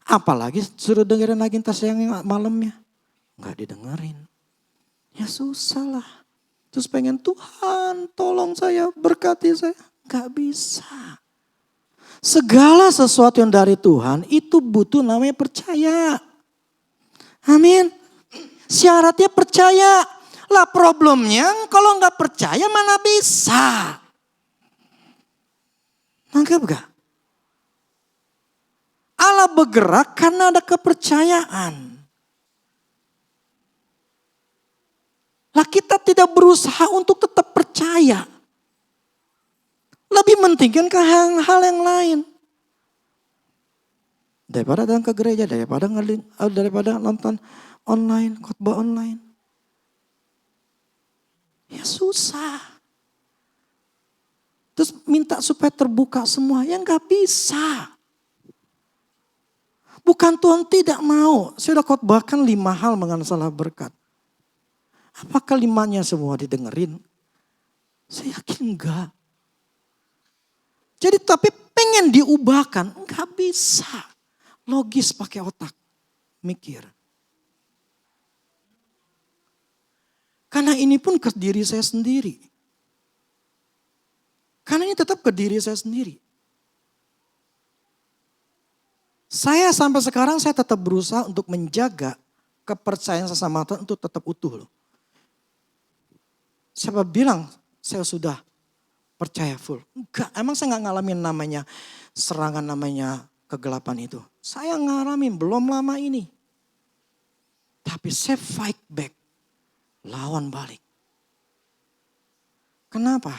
Speaker 1: Apalagi suruh dengerin lagi tas yang malamnya. Enggak didengerin. Ya susah lah. Terus pengen Tuhan tolong saya, berkati saya. Enggak bisa. Segala sesuatu yang dari Tuhan itu butuh namanya percaya. Amin. Syaratnya percaya. Lah problemnya kalau nggak percaya mana bisa. Nangkep gak? Allah bergerak karena ada kepercayaan. Lah kita tidak berusaha untuk tetap percaya. Lebih mentingkan ke hal-hal yang lain. Daripada datang ke gereja, daripada nonton online, khotbah online. Ya susah. Terus minta supaya terbuka semua, ya nggak bisa. Bukan Tuhan tidak mau. Saya udah khotbahkan 5 hal mengenai salah berkat. Apakah 5-nya semua didengerin? Saya yakin enggak. Jadi tapi pengen diubahkan, enggak bisa. Logis pakai otak, mikir. Karena ini pun ke diri saya sendiri. Karena ini tetap ke diri saya sendiri. Saya sampai sekarang saya tetap berusaha untuk menjaga kepercayaan sesama Tuhan untuk tetap utuh loh. Siapa bilang saya sudah percaya full? Enggak, emang saya enggak ngalamin namanya serangan, namanya kegelapan itu. Saya ngalamin belum lama ini. Tapi saya fight back, lawan balik. Kenapa?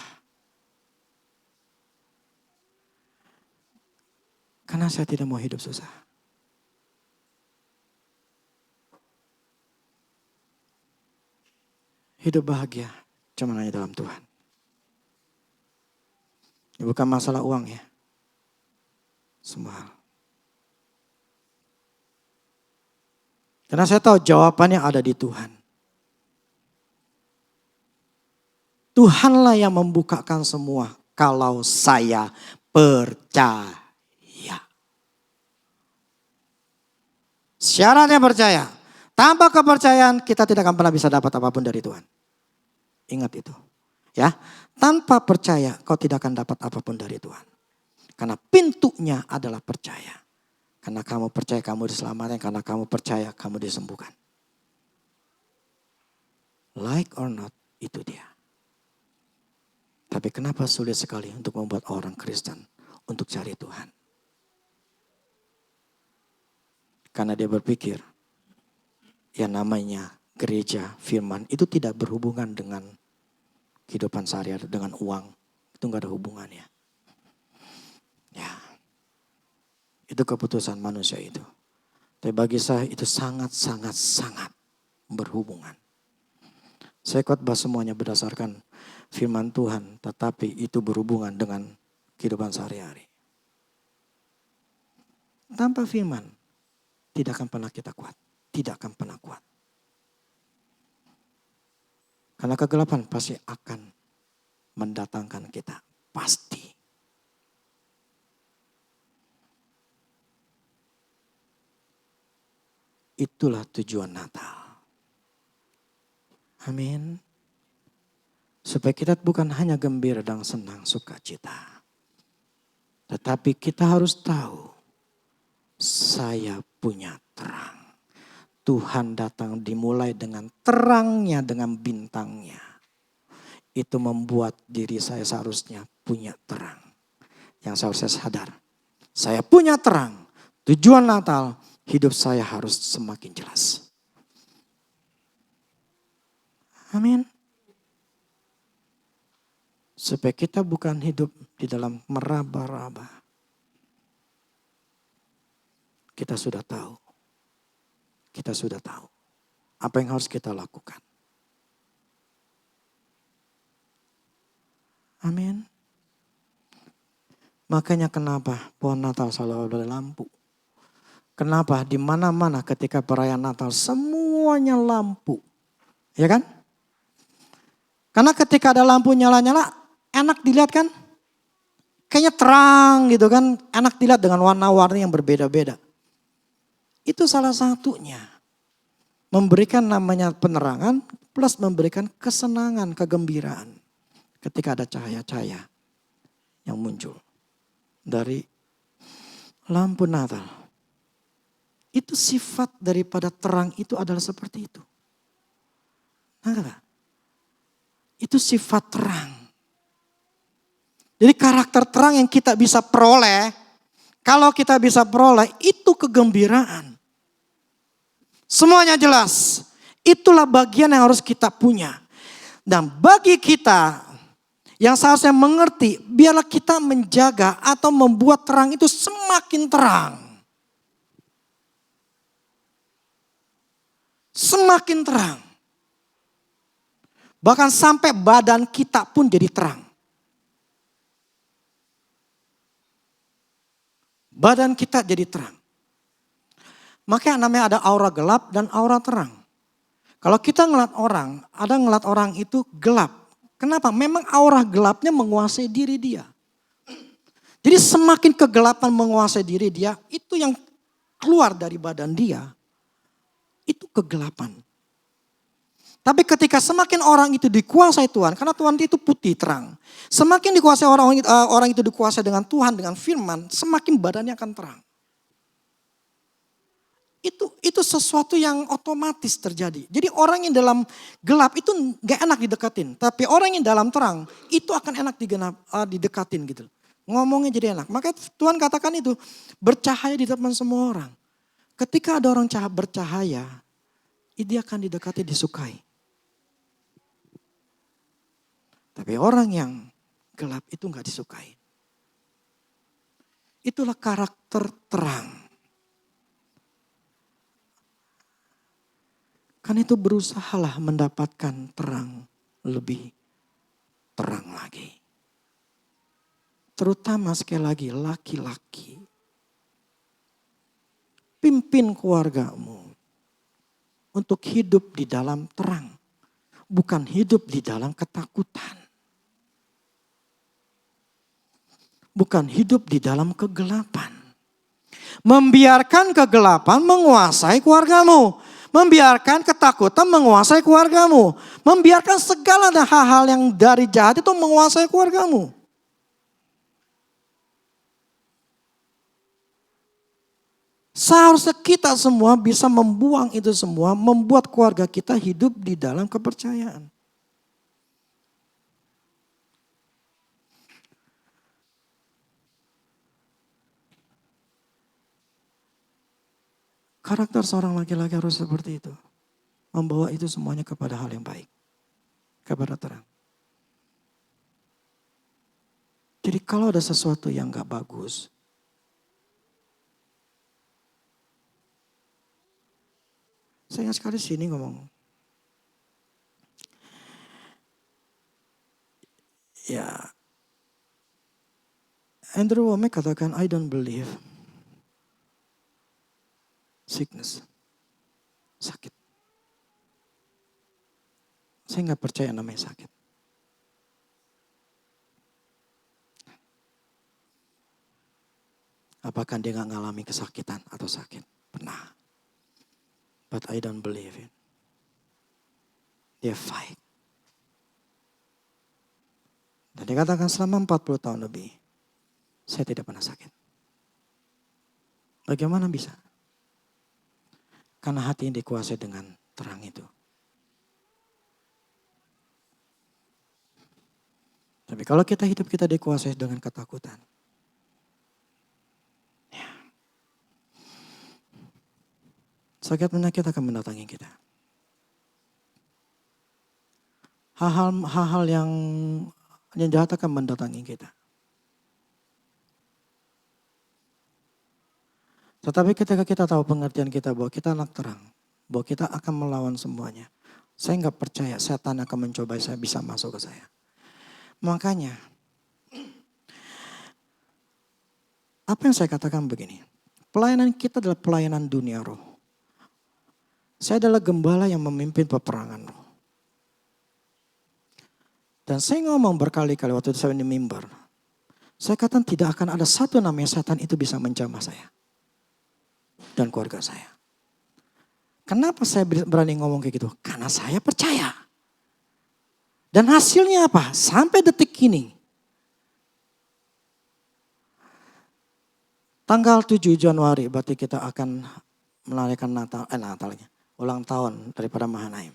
Speaker 1: Karena saya tidak mau hidup susah. Hidup bahagia cuma hanya dalam Tuhan. Ini bukan masalah uang ya. Semua hal. Karena saya tahu jawabannya ada di Tuhan. Tuhanlah yang membukakan semua kalau saya percaya. Syaratnya percaya. Tanpa kepercayaan kita tidak akan pernah bisa dapat apapun dari Tuhan. Ingat itu. Ya, tanpa percaya kau tidak akan dapat apapun dari Tuhan. Karena pintunya adalah percaya. Karena kamu percaya kamu diselamatkan, karena kamu percaya kamu disembuhkan. Like or not, itu dia. Tapi kenapa sulit sekali untuk membuat orang Kristen untuk cari Tuhan? Karena dia berpikir, yang namanya gereja, firman, itu tidak berhubungan dengan kehidupan sehari-hari, dengan uang. Itu gak ada hubungannya. Ya, itu keputusan manusia itu. Tapi bagi saya itu sangat berhubungan. Saya khotbah semuanya berdasarkan firman Tuhan, tetapi itu berhubungan dengan kehidupan sehari-hari. Tanpa firman, tidak akan pernah kita kuat. Tidak akan pernah kuat. Karena kegelapan pasti akan mendatangkan kita. Pasti. Itulah tujuan Natal. Amin. Supaya kita bukan hanya gembira dan senang, sukacita. Tetapi kita harus tahu, saya punya terang. Tuhan datang dimulai dengan terangnya, dengan bintangnya. Itu membuat diri saya seharusnya punya terang. Yang seharusnya sadar. Saya punya terang. Tujuan Natal, hidup saya harus semakin jelas. Amin. Supaya kita bukan hidup di dalam meraba-raba. Kita sudah tahu. Kita sudah tahu apa yang harus kita lakukan. Amin. Makanya kenapa pohon Natal selalu ada lampu. Kenapa di mana-mana ketika perayaan Natal semuanya lampu. Ya kan? Karena ketika ada lampu nyala-nyala enak dilihat kan? Kayaknya terang gitu kan. Enak dilihat dengan warna-warni yang berbeda-beda. Itu salah satunya. Memberikan namanya penerangan plus memberikan kesenangan, kegembiraan. Ketika ada cahaya-cahaya yang muncul dari lampu Natal. Itu sifat daripada terang itu adalah seperti itu. Nah, itu sifat terang. Jadi karakter terang yang kita bisa peroleh Kalau kita bisa peroleh, itu kegembiraan. Semuanya jelas. Itulah bagian yang harus kita punya. Dan bagi kita yang seharusnya mengerti, biarlah kita menjaga atau membuat terang itu semakin terang. Semakin terang. Bahkan sampai badan kita pun jadi terang. Badan kita jadi terang. Makanya namanya ada aura gelap dan aura terang. Kalau kita ngeliat orang, ada ngeliat orang itu gelap. Kenapa? Memang aura gelapnya menguasai diri dia. Jadi semakin kegelapan menguasai diri dia, itu yang keluar dari badan dia, itu kegelapan. Tapi ketika semakin orang itu dikuasai Tuhan, karena Tuhan itu putih terang. Semakin dikuasai orang itu dikuasai dengan Tuhan, dengan firman, semakin badannya akan terang. Itu sesuatu yang otomatis terjadi. Jadi orang yang dalam gelap itu gak enak didekatin. Tapi orang yang dalam terang itu akan enak didekatin gitu. Ngomongnya jadi enak. Makanya Tuhan katakan itu bercahaya di depan semua orang. Ketika ada orang bercahaya, dia akan didekati, disukai. Tapi orang yang gelap itu gak disukai. Itulah karakter terang. Kan itu berusahalah mendapatkan terang lebih terang lagi. Terutama sekali lagi laki-laki. Pimpin keluargamu untuk hidup di dalam terang. Bukan hidup di dalam ketakutan. Bukan hidup di dalam kegelapan. Membiarkan kegelapan menguasai keluargamu. Membiarkan ketakutan menguasai keluargamu. Membiarkan segala hal-hal yang dari jahat itu menguasai keluargamu. Seharusnya kita semua bisa membuang itu semua. Membuat keluarga kita hidup di dalam kepercayaan. Karakter seorang laki-laki harus seperti itu. Membawa itu semuanya kepada hal yang baik. Kepada terang. Jadi kalau ada sesuatu yang gak bagus. Saya ingat sekali sini ngomong. Ya. Andrew Wommack katakan, I don't believe. Sickness. Sakit. Saya gak percaya namanya sakit. Apakah dia gak ngalami kesakitan atau sakit? Pernah. But I don't believe it. Dia fight. Dan dia katakan selama 40 tahun lebih. Saya tidak pernah sakit. Bagaimana bisa? Karena hati yang dikuasai dengan terang itu. Tapi kalau kita dikuasai dengan ketakutan. Ya. Sakit penyakit akan mendatangi kita. Hal-hal yang jahat akan mendatangi kita. Tetapi ketika kita tahu pengertian kita bahwa kita anak terang. Bahwa kita akan melawan semuanya. Saya gak percaya setan akan mencoba saya bisa masuk ke saya. Makanya. Apa yang saya katakan begini. Pelayanan kita adalah pelayanan dunia roh. Saya adalah gembala yang memimpin peperangan roh. Dan saya ngomong berkali-kali waktu saya di mimbar. Saya katakan tidak akan ada satu namanya setan itu bisa menjamah saya. Dan keluarga saya. Kenapa saya berani ngomong kayak gitu? Karena saya percaya. Dan hasilnya apa? Sampai detik ini. Tanggal 7 Januari berarti kita akan merayakan Natalnya. Ulang tahun daripada Mahanaim.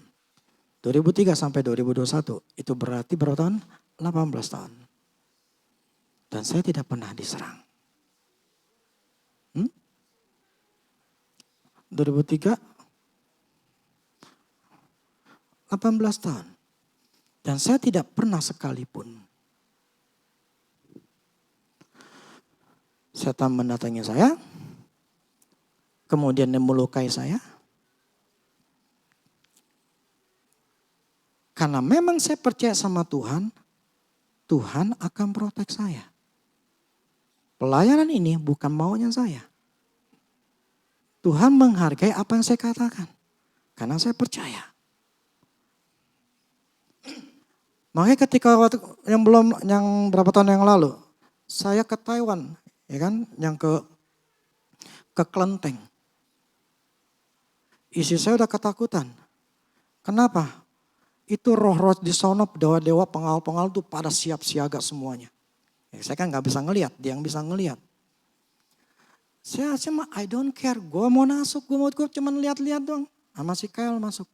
Speaker 1: 2003 sampai 2021 itu berarti berapa tahun? 18 tahun. Dan saya tidak pernah diserang. 2003, 18 tahun. Dan saya tidak pernah sekalipun setan mendatangi saya, kemudian dia melukai saya. Karena memang saya percaya sama Tuhan, Tuhan akan protek saya. Pelayanan ini bukan maunya saya. Tuhan menghargai apa yang saya katakan. Karena saya percaya. Makanya ketika waktu yang berapa tahun yang lalu, saya ke Taiwan, ya kan, yang ke Kelenteng. Isi saya udah ketakutan. Kenapa? Itu roh-roh di sana, dewa-dewa, pengal-pengal itu pada siap siaga semuanya. Ya, saya kan nggak bisa ngelihat, dia yang bisa ngelihat. Saya cuma I don't care, gue mau masuk, gue cuma lihat-lihat doang. Sama si Kyle masuk.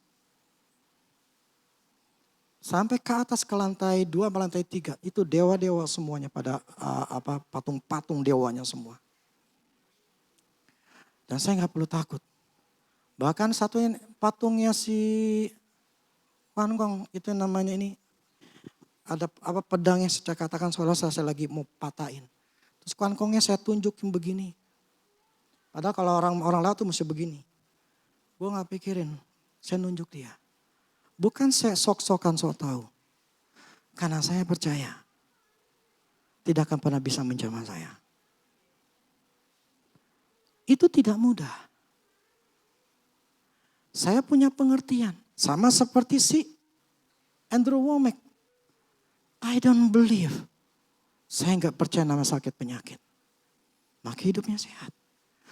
Speaker 1: Sampai ke atas ke lantai 2 ke lantai 3 itu dewa-dewa semuanya pada patung-patung dewanya semua. Dan saya nggak perlu takut. Bahkan satu patungnya si Wan Gong itu namanya ini ada pedangnya saya katakan seolah saya lagi mau patahin. Terus Wan Gongnya saya tunjukin begini. Padahal kalau orang lain tuh mesti begini. Gue nggak pikirin, saya nunjuk dia. Bukan saya sok-sokan sok tahu. Karena saya percaya. Tidak akan pernah bisa menjamah saya. Itu tidak mudah. Saya punya pengertian. Sama seperti si Andrew Womack. I don't believe. Saya nggak percaya nama sakit penyakit. Maka hidupnya sehat.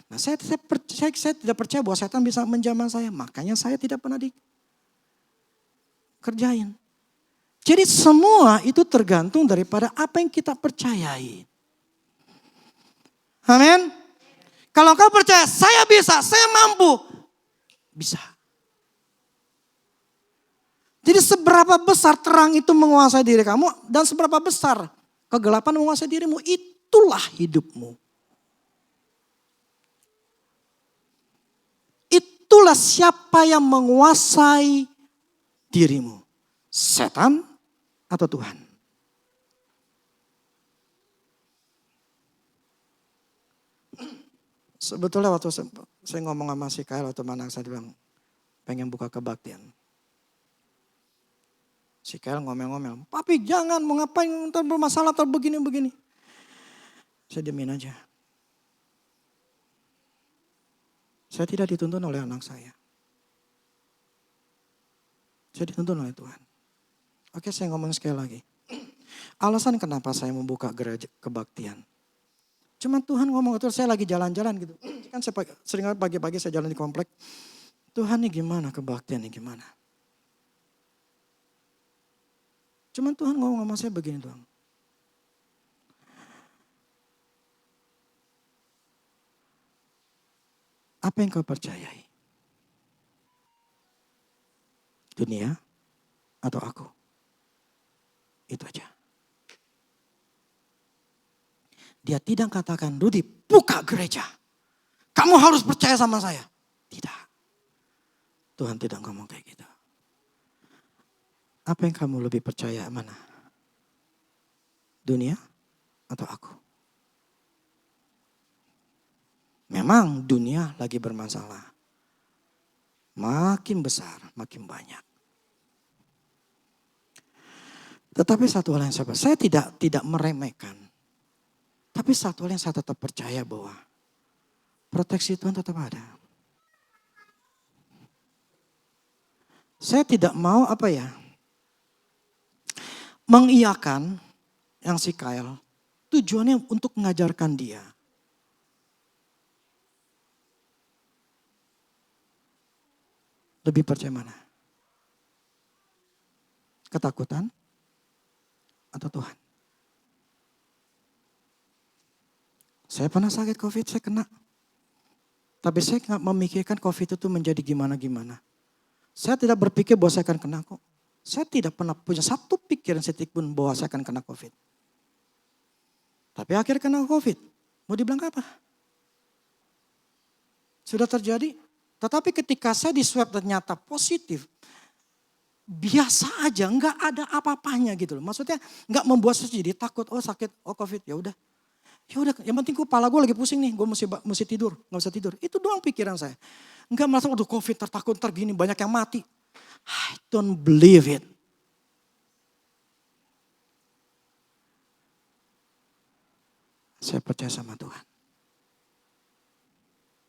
Speaker 1: Nah saya tidak percaya bahwa setan bisa menjamah saya. Makanya saya tidak pernah kerjain. Jadi semua itu tergantung daripada apa yang kita percayai. Amin. Kalau kau percaya saya bisa, saya mampu. Bisa. Jadi seberapa besar terang itu menguasai diri kamu dan seberapa besar kegelapan menguasai dirimu, itulah hidupmu. Itulah siapa yang menguasai dirimu. Setan atau Tuhan? Sebetulnya waktu saya ngomong sama si Kyle atau anak saya bilang pengen buka kebaktian. Si Kyle ngomel-ngomel, papi jangan mau ngapain ntar bermasalah atau begini-begini. Saya diemin aja. Saya tidak dituntun oleh anak saya. Saya dituntun oleh Tuhan. Oke, saya ngomong sekali lagi. Alasan kenapa saya membuka gereja kebaktian. Cuma Tuhan ngomong itu saya lagi jalan-jalan gitu. Kan saya sering pagi-pagi saya jalan di komplek. Tuhan nih gimana kebaktian nih gimana. Cuma Tuhan ngomong sama saya begini doang. Apa yang kau percayai? Dunia atau aku? Itu aja. Dia tidak katakan, Rudy buka gereja. Kamu harus percaya sama saya. Tidak. Tuhan tidak ngomong kayak gitu. Apa yang kamu lebih percaya mana? Dunia atau aku? Memang dunia lagi bermasalah. Makin besar, makin banyak. Tetapi satu hal yang saya tidak meremehkan. Tapi satu hal yang saya tetap percaya bahwa proteksi Tuhan tetap ada. Saya tidak mau mengiyakan yang si Kyle. Tujuannya untuk mengajarkan dia. Lebih percaya mana? Ketakutan atau Tuhan? Saya pernah sakit COVID, saya kena. Tapi saya nggak memikirkan COVID itu menjadi gimana-gimana. Saya tidak berpikir bahwa saya akan kena kok. Saya tidak pernah punya satu pikiran setik pun bahwa saya akan kena COVID. Tapi akhirnya kena COVID. Mau dibilang apa? Sudah terjadi. Tetapi ketika saya di swab ternyata positif, biasa aja, nggak ada apa-apanya gitu loh. Maksudnya nggak membuat saya jadi takut, oh sakit, oh COVID, ya udah. Ya udah, yang penting kepala gue lagi pusing nih, gue mesti tidur, nggak bisa tidur. Itu doang pikiran saya. Nggak merasa, waduh COVID, tertakut, tergini, banyak yang mati. I don't believe it. Saya percaya sama Tuhan.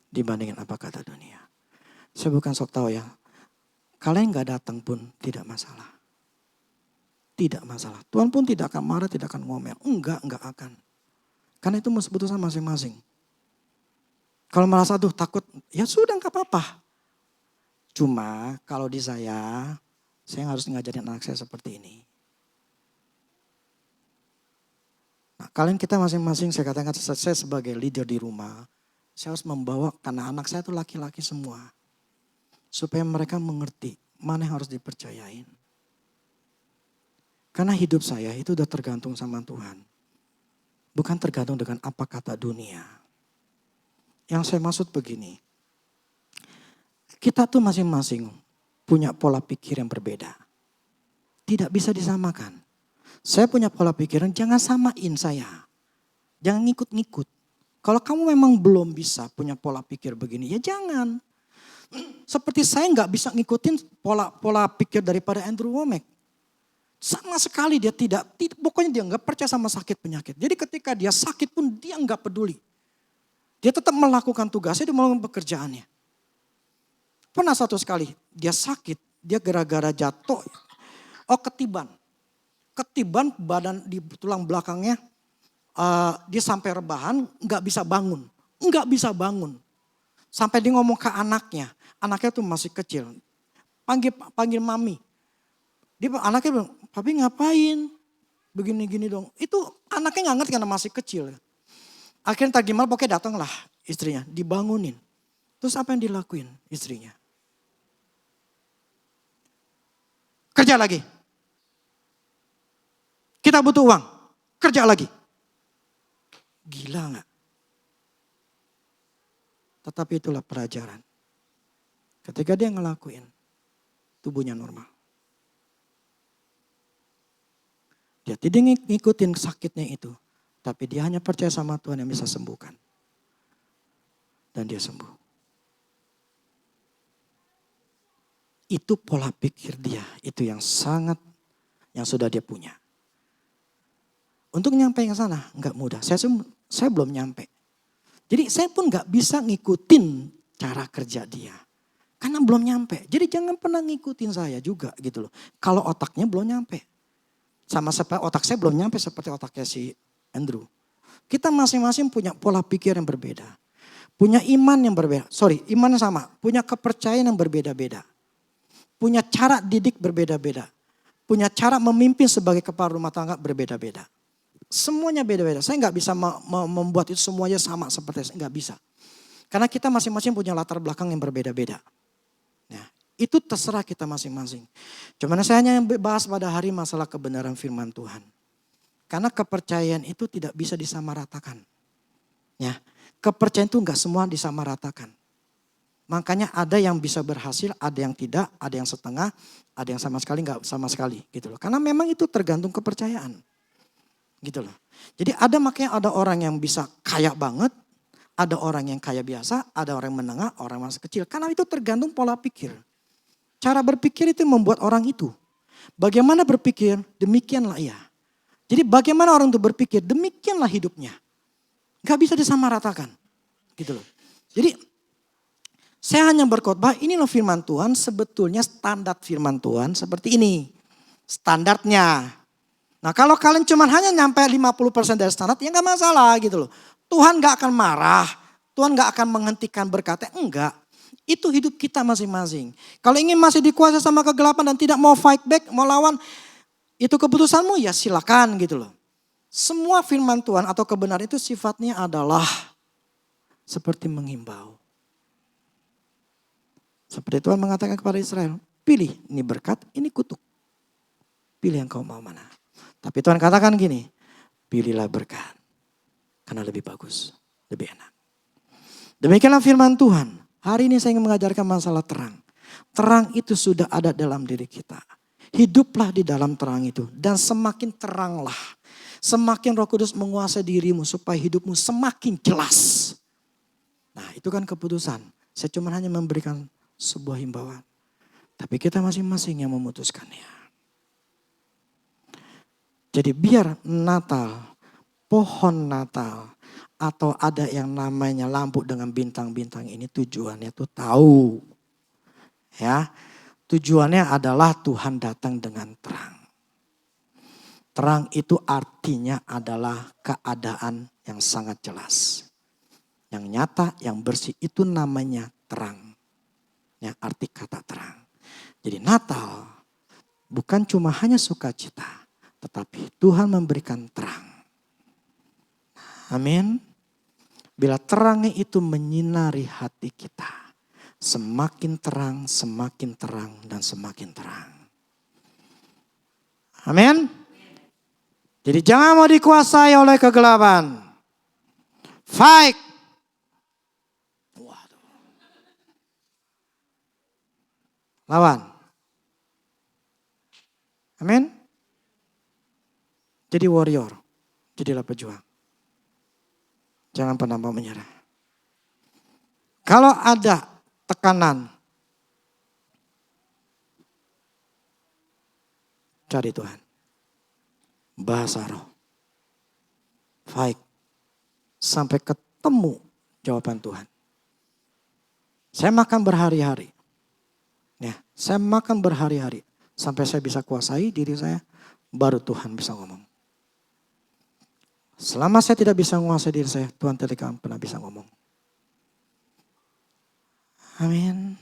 Speaker 1: Dibandingin apa kata dunia. Saya bukan sok tahu ya. Kalian gak datang pun tidak masalah. Tidak masalah. Tuhan pun tidak akan marah, tidak akan ngomel. Enggak akan. Karena itu keputusan masing-masing. Kalau merasa aduh takut, ya sudah gak apa-apa. Cuma kalau di saya harus ngajarin anak saya seperti ini. Nah, kalian kita masing-masing, saya katakan saya sebagai leader di rumah. Saya harus membawa, karena anak saya itu laki-laki semua. Supaya mereka mengerti mana yang harus dipercayain. Karena hidup saya itu udah tergantung sama Tuhan. Bukan tergantung dengan apa kata dunia. Yang saya maksud begini. Kita tuh masing-masing punya pola pikir yang berbeda. Tidak bisa disamakan. Saya punya pola pikiran, jangan samain saya. Jangan ngikut-ngikut. Kalau kamu memang belum bisa punya pola pikir begini, ya jangan. Seperti saya nggak bisa ngikutin pola pikir daripada Andrew Wommack. Sama sekali dia tidak, pokoknya dia nggak percaya sama sakit penyakit. Jadi ketika dia sakit pun dia nggak peduli. Dia tetap melakukan tugasnya, dia melakukan pekerjaannya. Pernah satu sekali dia sakit, dia gara-gara jatuh, ketiban. Ketiban badan di tulang belakangnya, dia sampai rebahan, nggak bisa bangun. Sampai dia ngomong ke anaknya tuh masih kecil. Panggil mami. Anaknya bilang, papi ngapain? Begini-gini dong. Itu anaknya nggak ngerti karena masih kecil. Akhirnya tak gimana, pokoknya datanglah istrinya, dibangunin. Terus apa yang dilakuin istrinya? Kerja lagi. Kita butuh uang, kerja lagi. Gila gak? Tetapi itulah pelajaran. Ketika dia ngelakuin, tubuhnya normal. Dia tidak ngikutin sakitnya itu. Tapi dia hanya percaya sama Tuhan yang bisa sembuhkan. Dan dia sembuh. Itu pola pikir dia. Itu yang sudah dia punya. Untuk nyampe ke sana nggak mudah. Saya belum nyampe. Jadi saya pun nggak bisa ngikutin cara kerja dia. Karena belum nyampe. Jadi jangan pernah ngikutin saya juga gitu loh. Kalau otaknya belum nyampe. Sama seperti otak saya belum nyampe seperti otaknya si Andrew. Kita masing-masing punya pola pikir yang berbeda. Punya iman yang berbeda. Imannya sama. Punya kepercayaan yang berbeda-beda. Punya cara didik berbeda-beda. Punya cara memimpin sebagai kepala rumah tangga berbeda-beda. Semuanya beda-beda. Saya nggak bisa membuat itu semuanya sama seperti saya. Nggak bisa. Karena kita masing-masing punya latar belakang yang berbeda-beda. Nah, itu terserah kita masing-masing. Cuman saya hanya bahas pada hari masalah kebenaran firman Tuhan. Karena kepercayaan itu tidak bisa disamaratakan. Ya, kepercayaan itu nggak semua disamaratakan. Makanya ada yang bisa berhasil, ada yang tidak, ada yang setengah, ada yang sama sekali nggak sama sekali gitu loh. Karena memang itu tergantung kepercayaan. Gitu loh. Jadi makanya ada orang yang bisa kaya banget, ada orang yang kaya biasa, ada orang yang menengah, orang yang masih kecil. Karena itu tergantung pola pikir. Cara berpikir itu membuat orang itu. Bagaimana berpikir, demikianlah ia. Jadi bagaimana orang itu berpikir, demikianlah hidupnya. Gak bisa disamaratakan. Gitu loh. Jadi saya hanya berkhotbah, ini loh firman Tuhan, sebetulnya standar firman Tuhan seperti ini. Standarnya. Nah kalau kalian cuma hanya nyampe 50% dari standar, ya gak masalah gitu loh. Tuhan gak akan marah, Tuhan gak akan menghentikan berkata, enggak. Itu hidup kita masing-masing. Kalau ingin masih dikuasai sama kegelapan dan tidak mau fight back, mau lawan, itu keputusanmu ya silakan gitu loh. Semua firman Tuhan atau kebenaran itu sifatnya adalah seperti mengimbau. Seperti Tuhan mengatakan kepada Israel, pilih ini berkat, ini kutuk. Pilih yang kau mau mana. Tapi Tuhan katakan gini, pilihlah berkat. Karena lebih bagus, lebih enak. Demikianlah firman Tuhan. Hari ini saya ingin mengajarkan masalah terang. Terang itu sudah ada dalam diri kita. Hiduplah di dalam terang itu. Dan semakin teranglah. Semakin Roh Kudus menguasai dirimu supaya hidupmu semakin jelas. Nah itu kan keputusan. Saya cuma hanya memberikan sebuah himbauan. Tapi kita masing-masing yang memutuskannya. Jadi biar Natal, pohon Natal, atau ada yang namanya lampu dengan bintang-bintang ini tujuannya tuh tahu. Ya, tujuannya adalah Tuhan datang dengan terang. Terang itu artinya adalah keadaan yang sangat jelas. Yang nyata, yang bersih itu namanya terang. Yang arti kata terang. Jadi Natal bukan cuma hanya sukacita, tetapi Tuhan memberikan terang. Amin. Bila terangnya itu menyinari hati kita, semakin terang, dan semakin terang. Amin. Jadi jangan mau dikuasai oleh kegelapan. Fight. Waduh. Lawan. Amin. Jadi warrior. Jadilah pejuang. Jangan pernah mau menyerah. Kalau ada tekanan, cari Tuhan. Bahasa roh. Fight. Sampai ketemu jawaban Tuhan. Saya makan berhari-hari. Ya, saya makan berhari-hari. Sampai saya bisa kuasai diri saya, baru Tuhan bisa ngomong. Selama saya tidak bisa menguasai diri saya, Tuhan tidak akan pernah bisa ngomong. Amin.